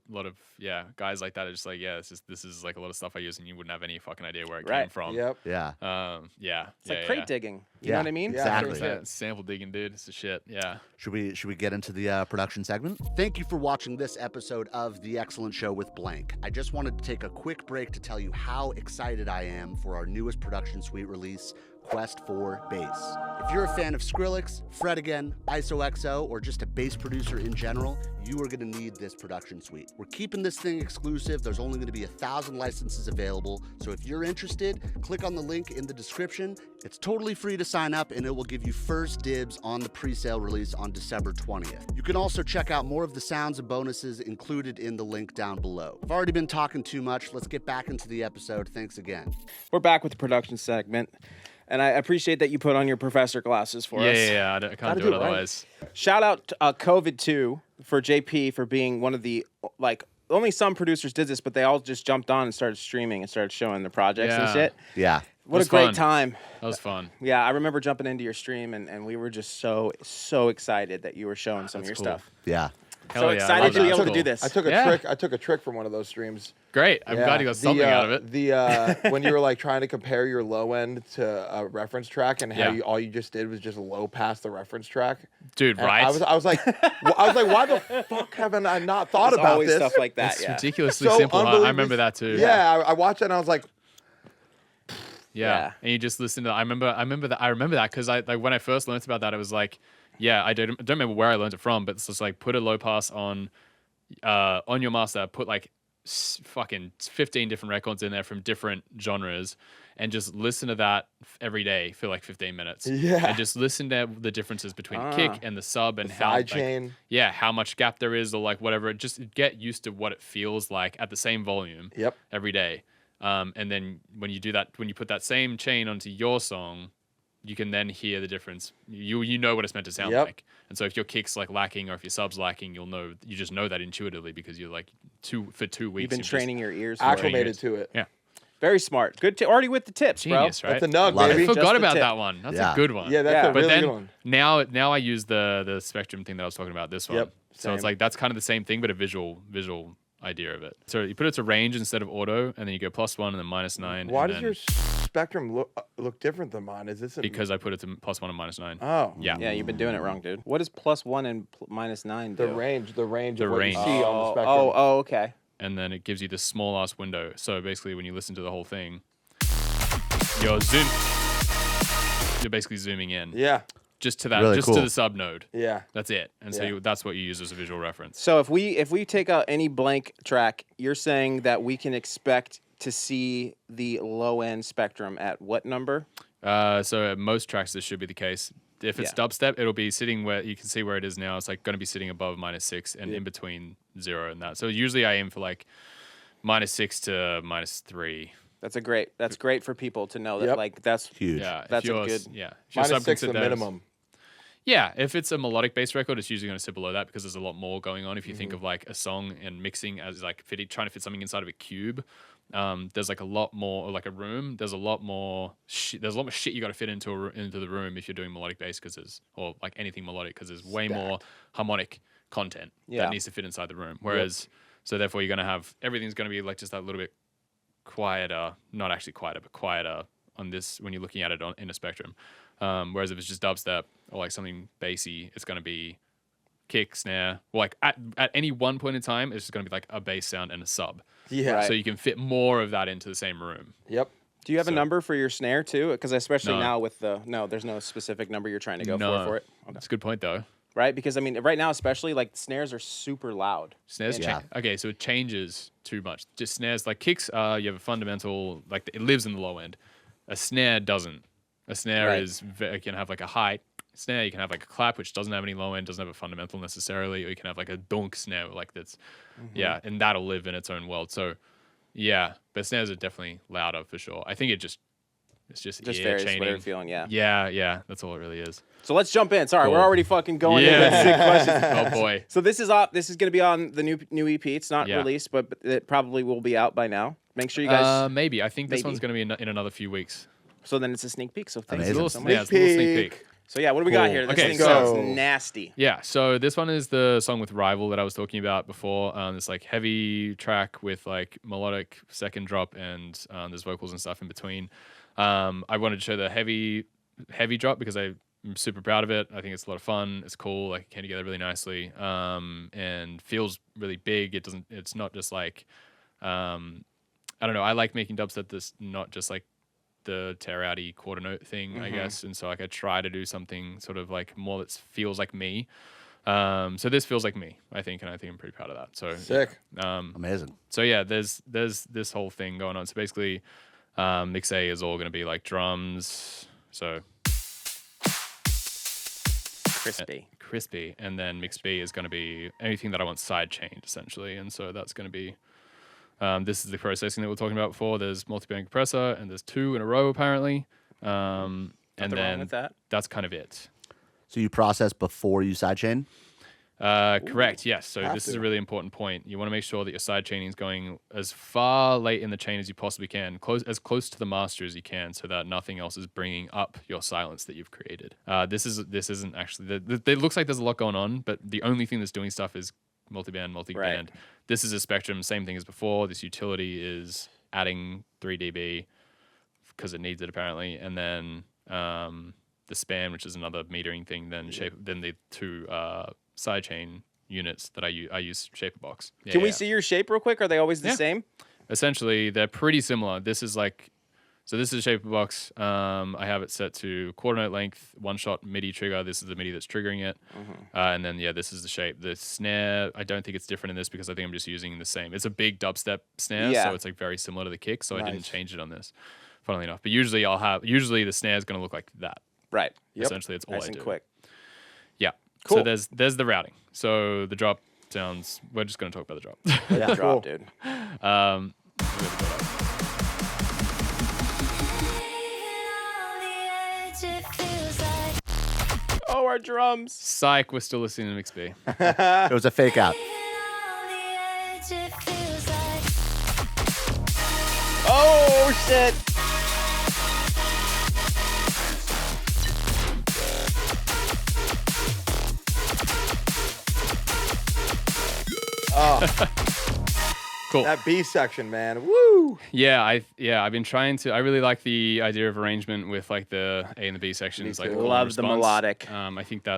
guys like that are just like, this is like a lot of stuff I use and you wouldn't have any fucking idea where it came Right. from. Yep. Yeah. It's like crate digging. You know what I mean? Yeah. Exactly. Yeah, sample digging, dude. It's the shit. Yeah. Should we get into the production segment? Thank you for watching this episode of The Excellent Show with Blank. I just wanted to take a quick break to tell you how excited I am for our newest production suite release, Quest for Bass. If you're a fan of Skrillex, Fred Again, ISOXO, or just a bass producer in general, you are going to need this production suite. We're keeping this thing exclusive. There's only going to be 1,000 licenses available. So if you're interested, click on the link in the description. It's totally free to sign up, and it will give you first dibs on the pre-sale release on December 20th. You can also check out more of the sounds and bonuses included in the link down below. I've already been talking too much. Let's get back into the episode. Thanks again. We're back with the production segment. And I appreciate that you put on your professor glasses for us. Yeah. I can't do it otherwise. Shout out to, COVID-2 for JP for being one of the, like, only some producers did this, but they all just jumped on and started streaming and started showing their projects and Yeah. shit. Yeah. What a was great fun. time. That was fun. Yeah, I remember jumping into your stream, and we were just so excited that you were showing some of your cool. stuff. Yeah. Hell So yeah, I excited love to be that. able to Cool. do this. I took a Yeah. trick. I took a trick from one of those streams. Great. I'm glad you got something out of it. When you were like trying to compare your low end to a reference track, and how Yeah. all you just did was just low past the reference track. Dude, And right? I was like, why the fuck haven't I not thought There's about always this? stuff like that. It's Yeah. ridiculously So simple. Huh? I unbelievably- remember that too. Yeah, I watched it and I was like, Yeah. And you just listen to. I remember that because I like when I first learned about that, it was like, yeah, I don't remember where I learned it from, but it's just like put a low pass on your master, put like fucking 15 different records in there from different genres, and just listen to that every day for like 15 minutes. Yeah. And just listen to the differences between the kick and the sub and how like, sidechain. yeah, how much gap there is or like whatever. Just get used to what it feels like at the same volume Yep. every day. And then when you do that, when you put that same chain onto your song, you can then hear the difference. You know what it's meant to sound Yep. like. And so if your kick's like lacking or if your sub's lacking, you just know that intuitively because you're like for 2 weeks. You've been just training your ears. For it. Acclimated to it. Yeah. Very smart. Good. Already with the tips, Genius, bro. right? That's a nug, Love it. I baby. Just forgot the about tip. that one. That's Yeah. a good one. Yeah, that's Yeah. a But really then good one. now I use the spectrum thing that I was talking about. This one. Yep, So it's same. like that's kind of the same thing, but a visual idea of it. So you put it to range instead of auto, and then you go +1 and then -9. Why and does then- your spectrum look different than mine? Is this Because I put it to +1 and -9. Oh, Yeah. Yeah, you've been doing it wrong, dude. What does +1 and -9 do? the range The of what range. you see on the spectrum. Oh, okay. And then it gives you this small ass window. So basically, when you listen to the whole thing, you're basically zooming in Yeah, just to that, Really just cool. to the sub node. yeah. That's it. And so Yeah. that's what you use as a visual reference. So if we take out any blank track, you're saying that we can expect to see the low end spectrum at what number? So at most tracks, this should be the case. If it's dubstep, it'll be sitting where you can see where it is now. It's like going to be sitting above -6 and in between 0 and that. So usually I aim for like -6 to -3. That's great for people to know that Yep. like that's Huge. Yeah, if That's a yours- good- Yeah, if your sub -6 can the sit there, minimum. Yeah, if it's a melodic bass record, it's usually going to sit below that because there's a lot more going on. If you Mm-hmm. think of like a song and mixing as like trying to fit something inside of a cube, there's like a lot more, or like a room. There's a lot more. There's a lot more shit you got to fit into the room if you're doing melodic bass or like anything melodic because there's way more harmonic content Yeah. that needs to fit inside the room. Whereas, so therefore you're going to have everything's going to be like just that little bit quieter, not actually quieter, but quieter on this when you're looking at it in a spectrum. Whereas if it's just dubstep or like something bassy, it's going to be kick, snare. Well, like at any one point in time, it's just going to be like a bass sound and a sub. Yeah. Right. So you can fit more of that into the same room. Yep. Do you have a So- number for your snare too? Because especially No. now with there's no specific number you're trying to go for it. Okay. That's a good point though. Right? Because I mean, right now especially like snares are super loud. Snares Yeah. okay, so it changes too much. Just snares like kicks. You have a fundamental like it lives in the low end. A snare doesn't. A snare Right. can have like a high snare. You can have like a clap which doesn't have any low end, doesn't have a fundamental necessarily, or you can have like a dunk snare like that's yeah, and that'll live in its own world. So yeah, but snares are definitely louder for sure. I think it's just Just ear varies chaining. what you're feeling, yeah. Yeah, that's all it really is. So let's jump in. Sorry, we're Cool. already fucking going Yeah. into sick questions. Oh boy. So this is going to be on the new EP. It's not Yeah. released, but it probably will be out by now. Make sure you guys. Maybe. I think this maybe. one's going to be in another few weeks. So then it's a sneak peek. So thanks Amazing. you so much. Yeah, it's a little sneak peek. peek. So yeah, what do we got Cool. here? This Okay, thing so- sounds nasty. Yeah, so this one is the song with Rival that I was talking about before. This like heavy track with like melodic second drop and there's vocals and stuff in between. I wanted to show the heavy drop because I'm super proud of it. I think it's a lot of fun. It's cool. Like it came together really nicely and feels really big. It's not just like I don't know. I like making dubstep that's not just like the tear outy quarter note thing, I guess. And so like I try to do something sort of like more that feels like me. So this feels like me, I think, and I think I'm pretty proud of that. So Sick. Amazing. so yeah, there's this whole thing going on. So basically, mix A is all going to be like drums, so crispy, and then mix B is going to be anything that I want side chained essentially, and so that's going to be. This is the processing that we were talking about before. There's multi-band compressor, and there's 2 in a row apparently, and Nothing wrong then with that. that's kind of it. So you process before you sidechain? Correct. Yes. So Have this is to. a really important point. You want to make sure that your side chaining is going as far late in the chain as you possibly can, as close to the master as you can, so that nothing else is bringing up your silence that you've created. This isn't actually. It looks like there's a lot going on, but the only thing that's doing stuff is multiband. Right. This is a spectrum, same thing as before. This utility is adding 3 dB because it needs it apparently, and then the span, which is another metering thing. Then then the two sidechain units that I use Shaperbox. Yeah, Can we see your shape real quick? Are they always the same? Essentially, they're pretty similar. This is Shaperbox. I have it set to quarter note length, one shot MIDI trigger. This is the MIDI that's triggering it. And then, this is the shape. The snare, I don't think it's different in this because I think I'm just using the same. It's a big dubstep snare, so it's like very similar to the kick, so I didn't change it on this, funnily enough. But usually the snare is going to look like that. Right. Essentially, it's all Nice I and do. quick. Yeah. Cool. So there's the routing. So the drop sounds. We're just going to talk about the drop. Yeah, drop, dude. Oh, our drums. Psych, we're still listening to Mix B. It was a fake out. Oh, shit. Oh, Cool. that B section, man. Woo! Yeah, I've been trying to. I really like the idea of arrangement with like the A and the B sections. Like too. call and Love the response. melodic. I think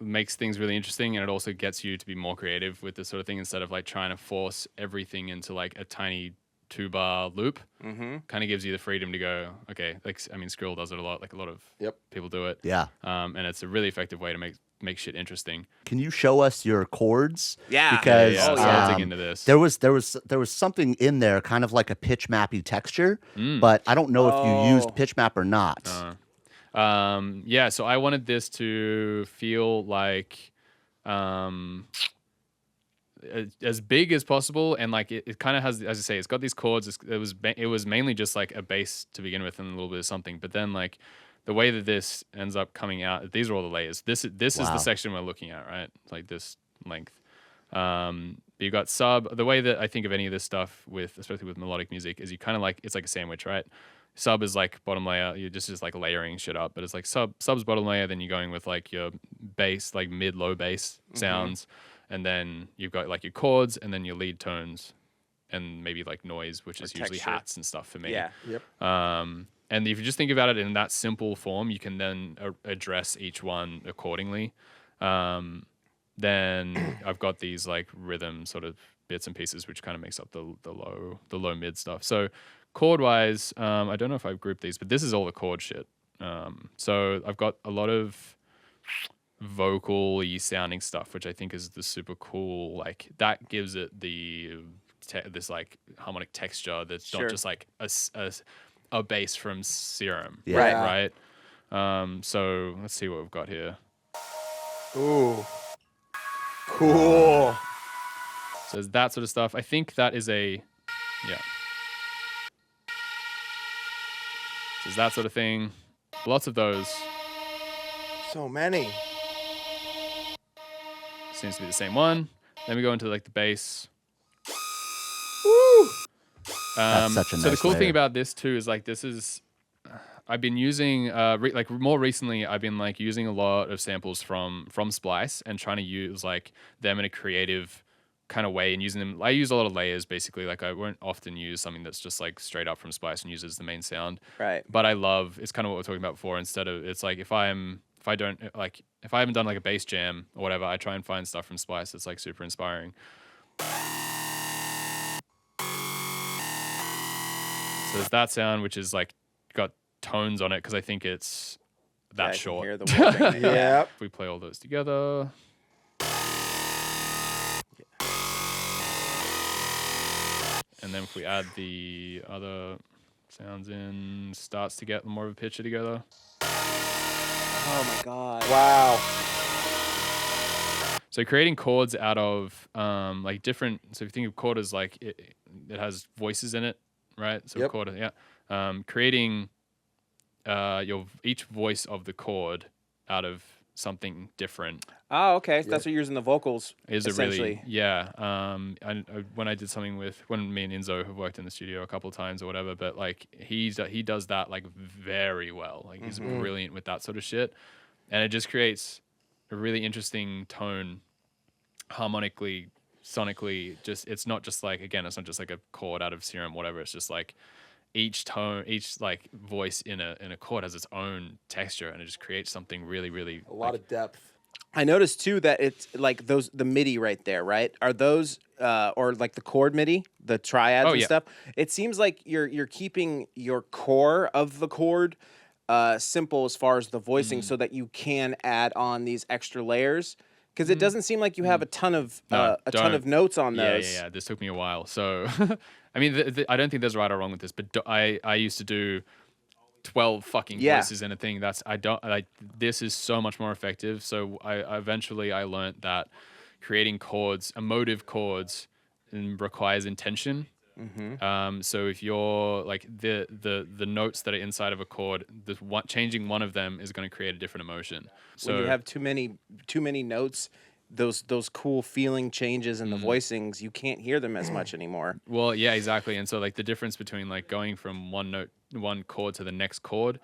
makes things really interesting, and it also gets you to be more creative with this sort of thing instead of like trying to force everything into like a tiny 2-bar loop. Mm-hmm. Kind of gives you the freedom to go, okay. Like Skrill does it a lot. Like a lot of people do it. Yeah. And it's a really effective way to make shit interesting. Can you show us your chords? Yeah. Because So I'll dig into this. there was something in there, kind of like a pitch mappy texture, but I don't know if you used pitch map or not. So I wanted this to feel like as big as possible, and like it kind of has, as I say, it's got these chords. It was mainly just like a bass to begin with and a little bit of something, but then like the way that this ends up coming out, these are all the layers. This is the section we're looking at, right? It's like this length. You got sub. The way that I think of any of this stuff especially with melodic music, is you kind of like, it's like a sandwich, right? Sub is like bottom layer. You're just like layering shit up, but it's like sub's bottom layer. Then you're going with like your bass, like mid low bass sounds, and then you've got like your chords, and then your lead tones, and maybe like noise, which is usually texture. hats and stuff for me. Yeah. Yep. And if you just think about it in that simple form, you can then address each one accordingly. Then I've got these like rhythm sort of bits and pieces, which kind of makes up the low mid stuff. So chord wise, I don't know if I've grouped these, but this is all the chord shit. So I've got a lot of vocal-y sounding stuff, which I think is the super cool. Like that gives it this like harmonic texture that's not just like a bass from Serum. Yeah. Right. So let's see what we've got here. Ooh. Cool. So there's that sort of stuff. I think that is so there's that sort of thing. Lots of those. So many. Seems to be the same one. Then we go into like the bass. Woo! That's such a So the nice cool thing layer. about this too is like I've been using like more recently I've been like using a lot of samples from Splice and trying to use like them in a creative kind of way and using them. I use a lot of layers basically. Like I won't often use something that's just like straight up from Splice and use it as the main sound. Right. But I love, it's kind of what we we're talking about before. Instead of, it's like if I haven't done like a bass jam or whatever, I try and find stuff from Splice that's like super inspiring. So there's that sound, which is like got tones on it because I think it's that I can short. hear the warping. Yep. If we play all those together. And then if we add the other sounds in, starts to get more of a picture together. Oh my god. Wow. So creating chords out of like different. So if you think of chord as like it has voices in it, right? So Yep. chord, yeah. Creating each voice of the chord out of something different. Oh, okay. That's what you're using the vocals. Is it essentially. really? Yeah. When I did something when me and Enzo have worked in the studio a couple of times or whatever, but like he does that like very well. Like he's brilliant with that sort of shit, and it just creates a really interesting tone, harmonically, sonically. Just it's not just like it's not just like a chord out of Serum, whatever. It's just like each tone, each like voice in a chord has its own texture, and it just creates something really, really A lot of depth. I noticed too that it's like the MIDI right there, right? Are those or like the chord MIDI, the triads and stuff? It seems like you're keeping your core of the chord simple as far as the voicing, so that you can add on these extra layers. Because it doesn't seem like you have a ton of ton of notes on those. Yeah. This took me a while. So, I mean, I don't think there's right or wrong with this, but I used to do 12 fucking voices in a thing. This is so much more effective. So I eventually learned that creating chords, emotive chords, requires intention. So if you're like the notes that are inside of a chord, changing one of them is going to create a different emotion. So when you have too many notes, those cool feeling changes in the voicings, you can't hear them as much anymore. Well, yeah, exactly. And so like the difference between like going from one chord to the next chord,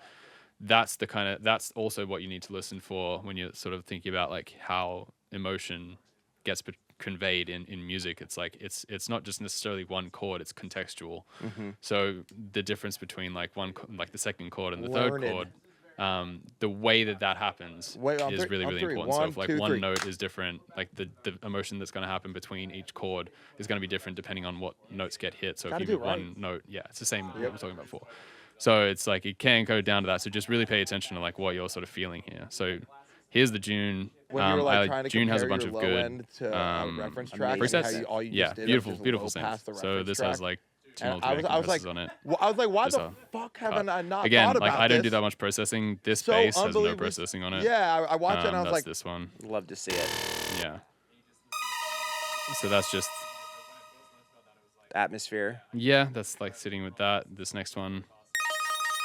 that's also what you need to listen for when you're sort of thinking about like how emotion gets conveyed in music. It's like it's not just necessarily one chord, it's contextual. So the difference between like the second chord and the third chord, the way that happens is really important. So if like one note is different, like the emotion that's going to happen between each chord is going to be different depending on what notes get hit. So if you do one note, it's the same what we were talking about before. So it's like it can go down to that. So just really pay attention to like what you're sort of feeling here. So here's the June. When you were like trying to June has a compare bunch your of low good end to reference track, presets. all you Yeah, just did beautiful, was beautiful low synth. past the So reference this track. has like And tumultuary I was like, compressors on it. why Just the fuck haven't I not Again, thought about like I don't do this? that much processing. This So bass has no unbelievably- processing on it. Yeah, I watched it and I was that's like, this one. Love to see it. Yeah. So that's just Atmosphere. that's like sitting with that. This next one,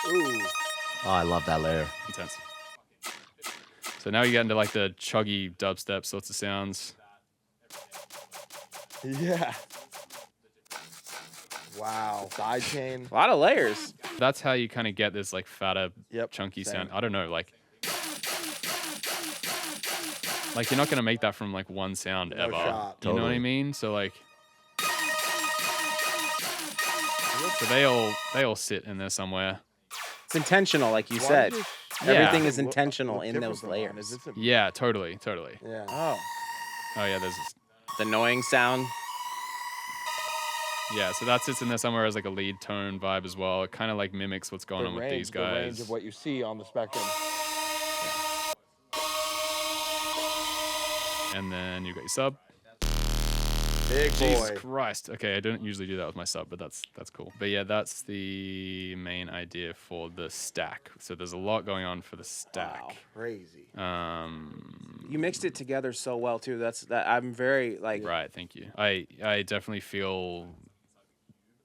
ooh, Oh, I love that layer. intense. So now you get into like the chuggy dubstep sorts of sounds. yeah. Wow, side chain. A lot of layers. That's how you kind of get this like fatter, chunky same. sound. I don't know, like you're not gonna make that from like one sound No ever. shot. You know what I Totally. mean? So like, so they all sit in there somewhere. It's intentional, like you Why said. does Everything this is look intentional in different those from mine? layers. Is this a- Yeah, totally. Yeah. Oh, Oh yeah, there's this, the annoying sound. yeah. So that sits in there somewhere as like a lead tone vibe as well. It kind of like mimics what's going on with these The range guys. of what you see on the spectrum. And then you got your sub. Big Jesus boy. Christ. Okay, I don't usually do that with my sub, but that's cool. But yeah, that's the main idea for the stack. So there's a lot going on for the stack. Wow, crazy. You mixed it together so well too. That I'm very like. Right, thank you. I definitely feel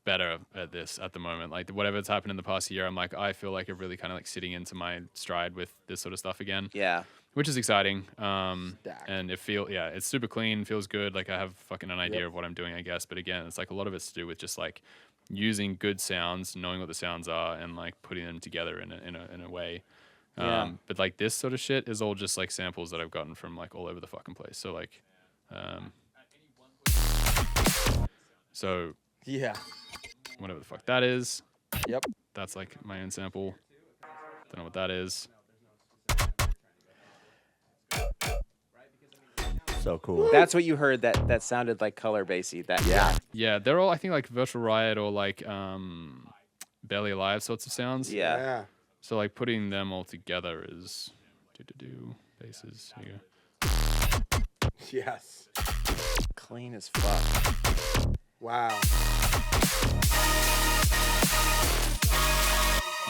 better at this at the moment. Like whatever's happened in the past year, I'm like I feel like I'm really kind of like sitting into my stride with this sort of stuff again. Yeah. Which is exciting. Stack. And it's super clean, feels good. Like I have fucking an idea of what I'm doing, I guess. But again, it's like a lot of it's to do with just like using good sounds, knowing what the sounds are, and like putting them together in a way. Yeah. But like this sort of shit is all just like samples that I've gotten from like all over the fucking place. So like, so Yeah. whatever the fuck that is, Yep. that's like my own sample. Don't know what that is. So cool. That's what you heard. That sounded like color bassy. That Yeah, they're all I think like Virtual Riot or like Barely Alive sorts of sounds. Yeah. So like putting them all together is do basses. Here you go. Yes. Clean as fuck. Wow.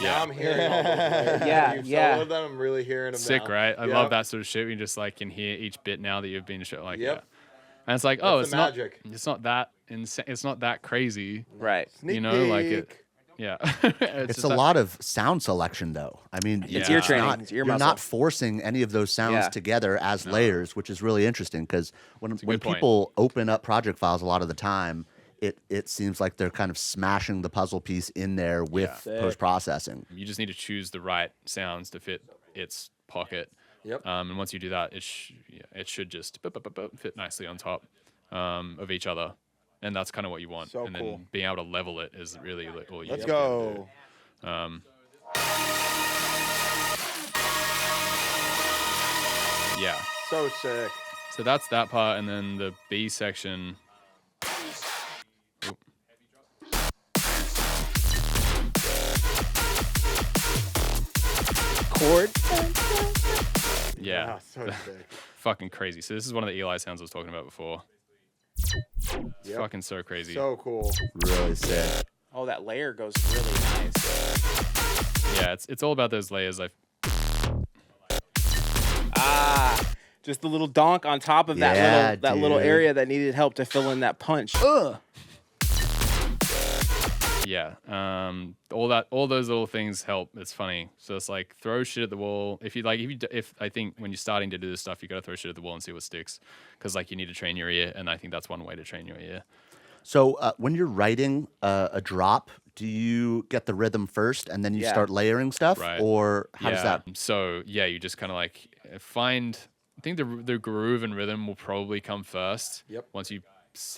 Yeah. Now I'm hearing all those layers. Yeah, You yeah. soloed them, I'm really hearing them Sick, now. right? I Yep. love that sort of shit. You just like can hear each bit now that you've been shown. Like, Yep. yeah. And it's like, That's oh, the it's not. magic. It's not that insane. It's not that crazy. Right. Sneak You know, like it- peek. Yeah. It's just a that- lot of sound selection, though. I mean, It's ear training. Not, It's ear you're muscle. not forcing any of those sounds Yeah. together as layers, which is really interesting because when good point. people open up project files a lot of the time, it seems like they're kind of smashing the puzzle piece in there with Sick. post-processing. You just need to choose the right sounds to fit its pocket. Yep. And once you do that, it should just fit nicely on top of each other. And that's kind of what you want. So and cool. then being able to level it is really all you Let's need go. to do. Yeah. So sick. So that's that part. And then the B section. Oop. Chord. Yeah. So sick. Fucking crazy. So this is one of the Eli sounds I was talking about before. It's Yep. fucking so crazy. So cool. Really sick. Oh, that layer goes really nice. Yeah, it's all about those layers. Just the little donk on top of Yeah, that little dude. area that needed help to fill in that punch. Yeah. All those little things help. It's funny. So it's like throw shit at the wall. If I think when you're starting to do this stuff, you got to throw shit at the wall and see what sticks. Because like you need to train your ear, and I think that's one way to train your ear. So when you're writing a drop, do you get the rhythm first and then you Yeah. start layering stuff? Right. Or how does that? So yeah, you just kind of like find. I think the groove and rhythm will probably come first. Yep. Once you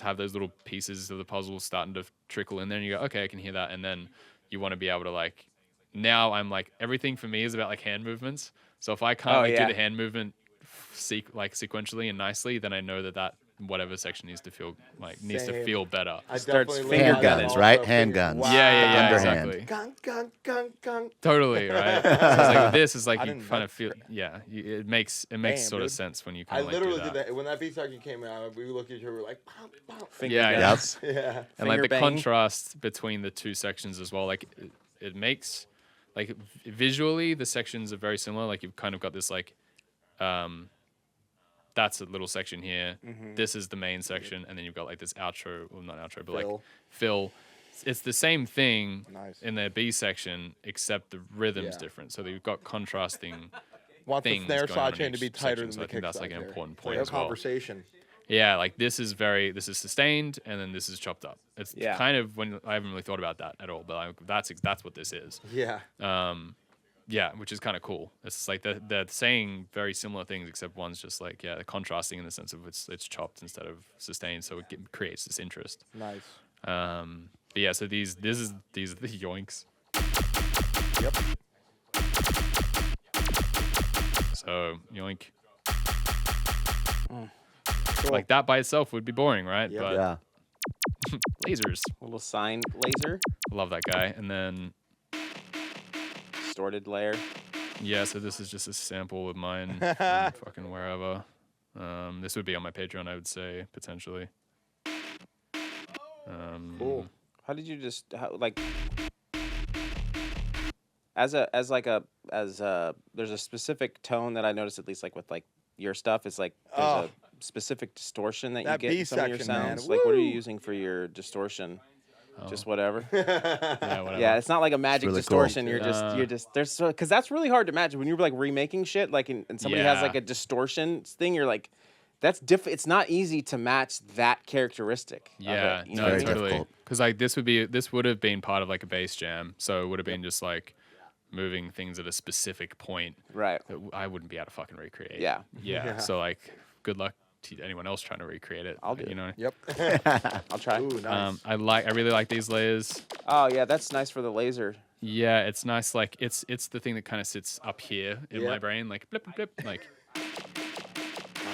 have those little pieces of the puzzle starting to trickle in there, and you go, okay, I can hear that, and then you want to be able to like. Now I'm like everything for me is about like hand movements. So if I can't do the hand movement sequentially and nicely, then I know that whatever section needs to feel Same. better. I Starts definitely finger learned that guns, also, right? finger- Handguns. Wow. Yeah, Underhand. exactly. Gung, gung, gung, gung. Totally, right? So it's like this is like I you didn't kind of know. feel, it makes Damn, sort of dude. sense when you I kind of like literally do did that. that when that beat section came out. We looked at each other, we were like, pow, pow. Finger Yeah, guns. yeah. Yeah. And like Finger the banging. contrast between the two sections as well, like it makes like visually the sections are very similar. Like you've kind of got this like, that's a little section here. This is the main section, and then you've got like this outro, well not outro, but like Fill. fill. It's the same thing Nice. in their B section, except the rhythm's Yeah. different. So you've got contrasting. Want the things snare going on side in chain to be each tighter section, than so the I think that's, like, kick an side important there. point Like as a well. conversation. Yeah, like this is sustained, and then this is chopped up. It's Yeah. kind of when I haven't really thought about that at all, but that's what this is. Yeah. Yeah, which is kind of cool. It's like they're saying very similar things, except one's just like they're contrasting in the sense of it's chopped instead of sustained, so it creates this interest. Nice. But yeah, so these are the yoinks. Yep. So yoink. Cool. Like that by itself would be boring, right? Yep. But Yeah. lasers, Little sine laser. love that guy. And then Distorted layer. yeah, so this is just a sample of mine from fucking wherever. This would be on my Patreon, I would say potentially. Cool. How did you just like there's a specific tone that I noticed, at least like with like your stuff, it's like there's Oh. a specific distortion that That you get B in some of your section, man. sounds. Like what are you Woo! using for your distortion? Oh. Just whatever. Yeah, whatever. Yeah, it's not like a magic really cool. distortion. You're just there's because that's really hard to imagine when you're like remaking shit. Like and somebody has Yeah. like a distortion thing. You're like, that's It's not easy to match that characteristic. of Yeah, it, you no, know what I very mean? totally. difficult. Because like this would have been part of like a bass jam, so it would have been just like moving things at a specific point Right. that I wouldn't be able to fucking recreate. Yeah. Yeah. Yeah. So like, good luck to anyone else trying to recreate it. I'll do You it. know. Yep. I'll try. Ooh, nice. I really like these layers. Oh yeah, that's nice for the laser. Yeah, it's nice. Like it's the thing that kind of sits up here in Yeah. my brain, like blip blip blip, like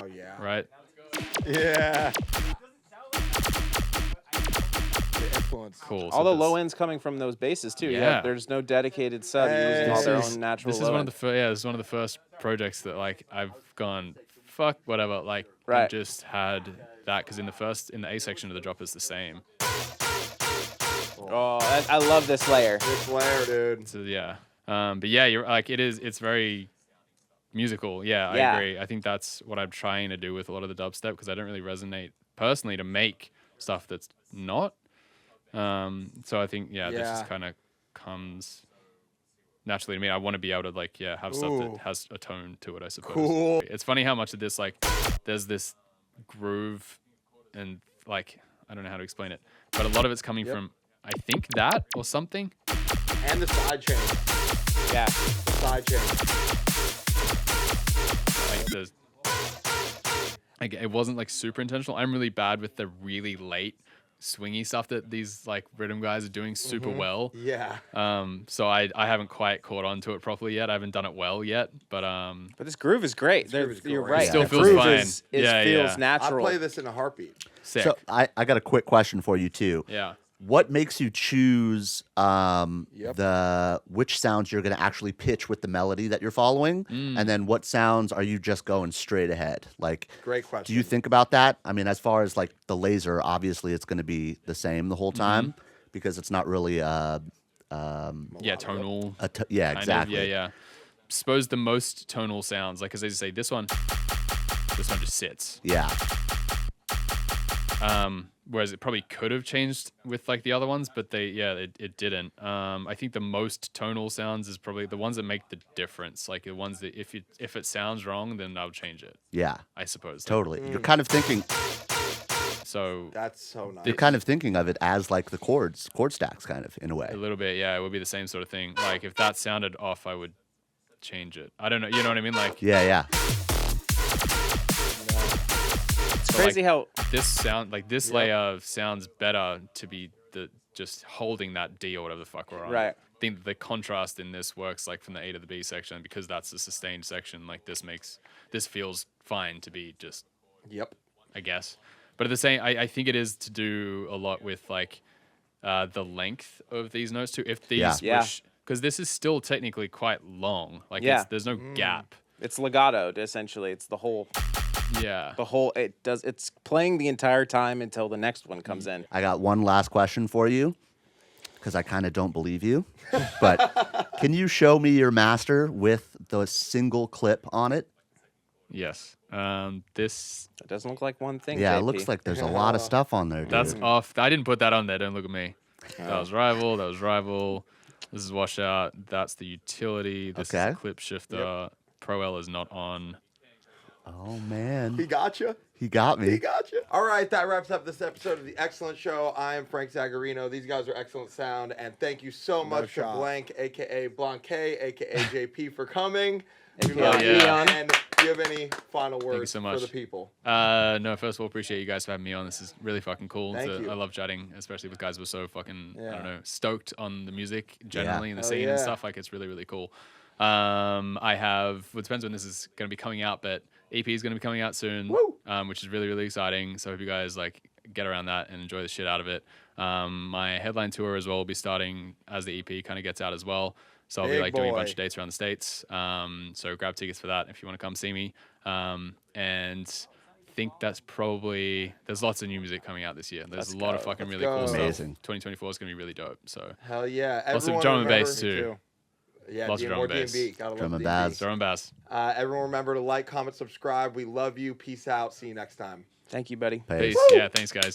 Oh yeah. right. Yeah. The influence. Cool. All so the low this- ends coming from those basses too. Yeah. Yeah. There's no dedicated sub. You're using all their This is- own natural. This is low one of the end. this is one of the first projects that like I've gone fuck whatever like Right. and just had that because in the A section of the drop is the same. Oh, I love this layer. This layer, dude. So yeah, but yeah, you're like it's very musical. Yeah, Yeah. I agree. I think that's what I'm trying to do with a lot of the dubstep because I don't really resonate personally to make stuff that's not. So I think this Yeah. is kind of comes naturally to me. I want to be able to like have stuff Ooh. that has a tone to it, I suppose. Cool. It's funny how much of this like there's this groove and like I don't know how to explain it, but a lot of it's coming from I think that or something. And the side chain. Yeah. The side chain. Like it wasn't like super intentional. I'm really bad with the really late swingy stuff that these like rhythm guys are doing super well. Yeah. So I haven't quite caught on to it properly yet. I haven't done it well yet, but But this groove is great. groove is You're great. right. It still The feels groove fine. feels Yeah. natural. I'll play this in a heartbeat. sick. So I got a quick question for you too. Yeah. What makes you choose the which sounds you're going to actually pitch with the melody that you're following, and then what sounds are you just going straight ahead? Like, Great question. do you think about that? I mean, as far as like the laser, obviously it's going to be the same the whole time because it's not really tonal. yeah, kind of, exactly. yeah. Suppose the most tonal sounds, like as I say, this one just sits. Yeah. Whereas it probably could have changed with like the other ones, but it didn't. I think the most tonal sounds is probably the ones that make the difference. Like the ones that if it sounds wrong, then I'll change it. Yeah. I suppose. Totally. You're kind of thinking So That's so nice. you're kind of thinking of it as like the chord stacks kind of in a way. a little bit, yeah, it would be the same sort of thing. Like if that sounded off, I would change it. I don't know, you know what I mean? Like Yeah. It's crazy how this layer sounds better to be just holding that D or whatever the fuck we're on. Right. I think the contrast in this works like from the A to the B section because that's the sustained section. Like this feels fine to be just, Yep. I guess. But at the same, I think it is to do a lot with like the length of these notes too. If these Yeah. because this is still technically quite long. Like Yeah. there's no gap. it's legato essentially. It's the whole Yeah. it's playing the entire time until the next one comes in. I got one last question for you because I kind of don't believe you. But can you show me your master with the single clip on it? Yes. This It doesn't look like one thing. Yeah, it JP. looks like there's a lot of stuff on there. Dude. that's off. I didn't put that on there. Don't look at me. That was rival. This is washout. That's the utility. This is Okay. the clip shifter. Pro L is not on. Oh man, He got you. he got me. He got you. All right, that wraps up this episode of the Excellent Show. I am Frank Zagarino. These guys are excellent sound, and thank you so much to shot. Blanke, aka Blanke, aka JP, for coming. We AKA love you. Aeon. And do you have any final words so for much. the people? No, first of all, appreciate you guys for having me on. This is really fucking cool. Thank you. I love chatting, especially with guys who are so fucking, I Yeah. don't know, stoked on the music generally and the Hell scene yeah. and stuff. Like, it's really, really cool. I have, well, it depends when this is going to be coming out, but EP is going to be coming out soon, Woo! Which is really, really exciting. So I hope you guys, like, get around that and enjoy the shit out of it. My headline tour as well will be starting as the EP kind of gets out as well. So I'll be Big like doing a bunch boy. of dates around the States. So grab tickets for that if you want to come see me. And think that's probably, there's lots of new music coming out this year. There's Let's a lot of go. fucking Let's really cool go. stuff. Amazing. 2024 is going to be really dope. So Hell yeah. Lots of Everyone drum and remember- bass too. Yeah, Lots of drum more and bass. D&B. Gotta love Drum and D&B. bass. drum and bass. Everyone remember to like, comment, subscribe. We love you. Peace out. See you next time. Thank you, buddy. Peace. Peace. Yeah, thanks guys.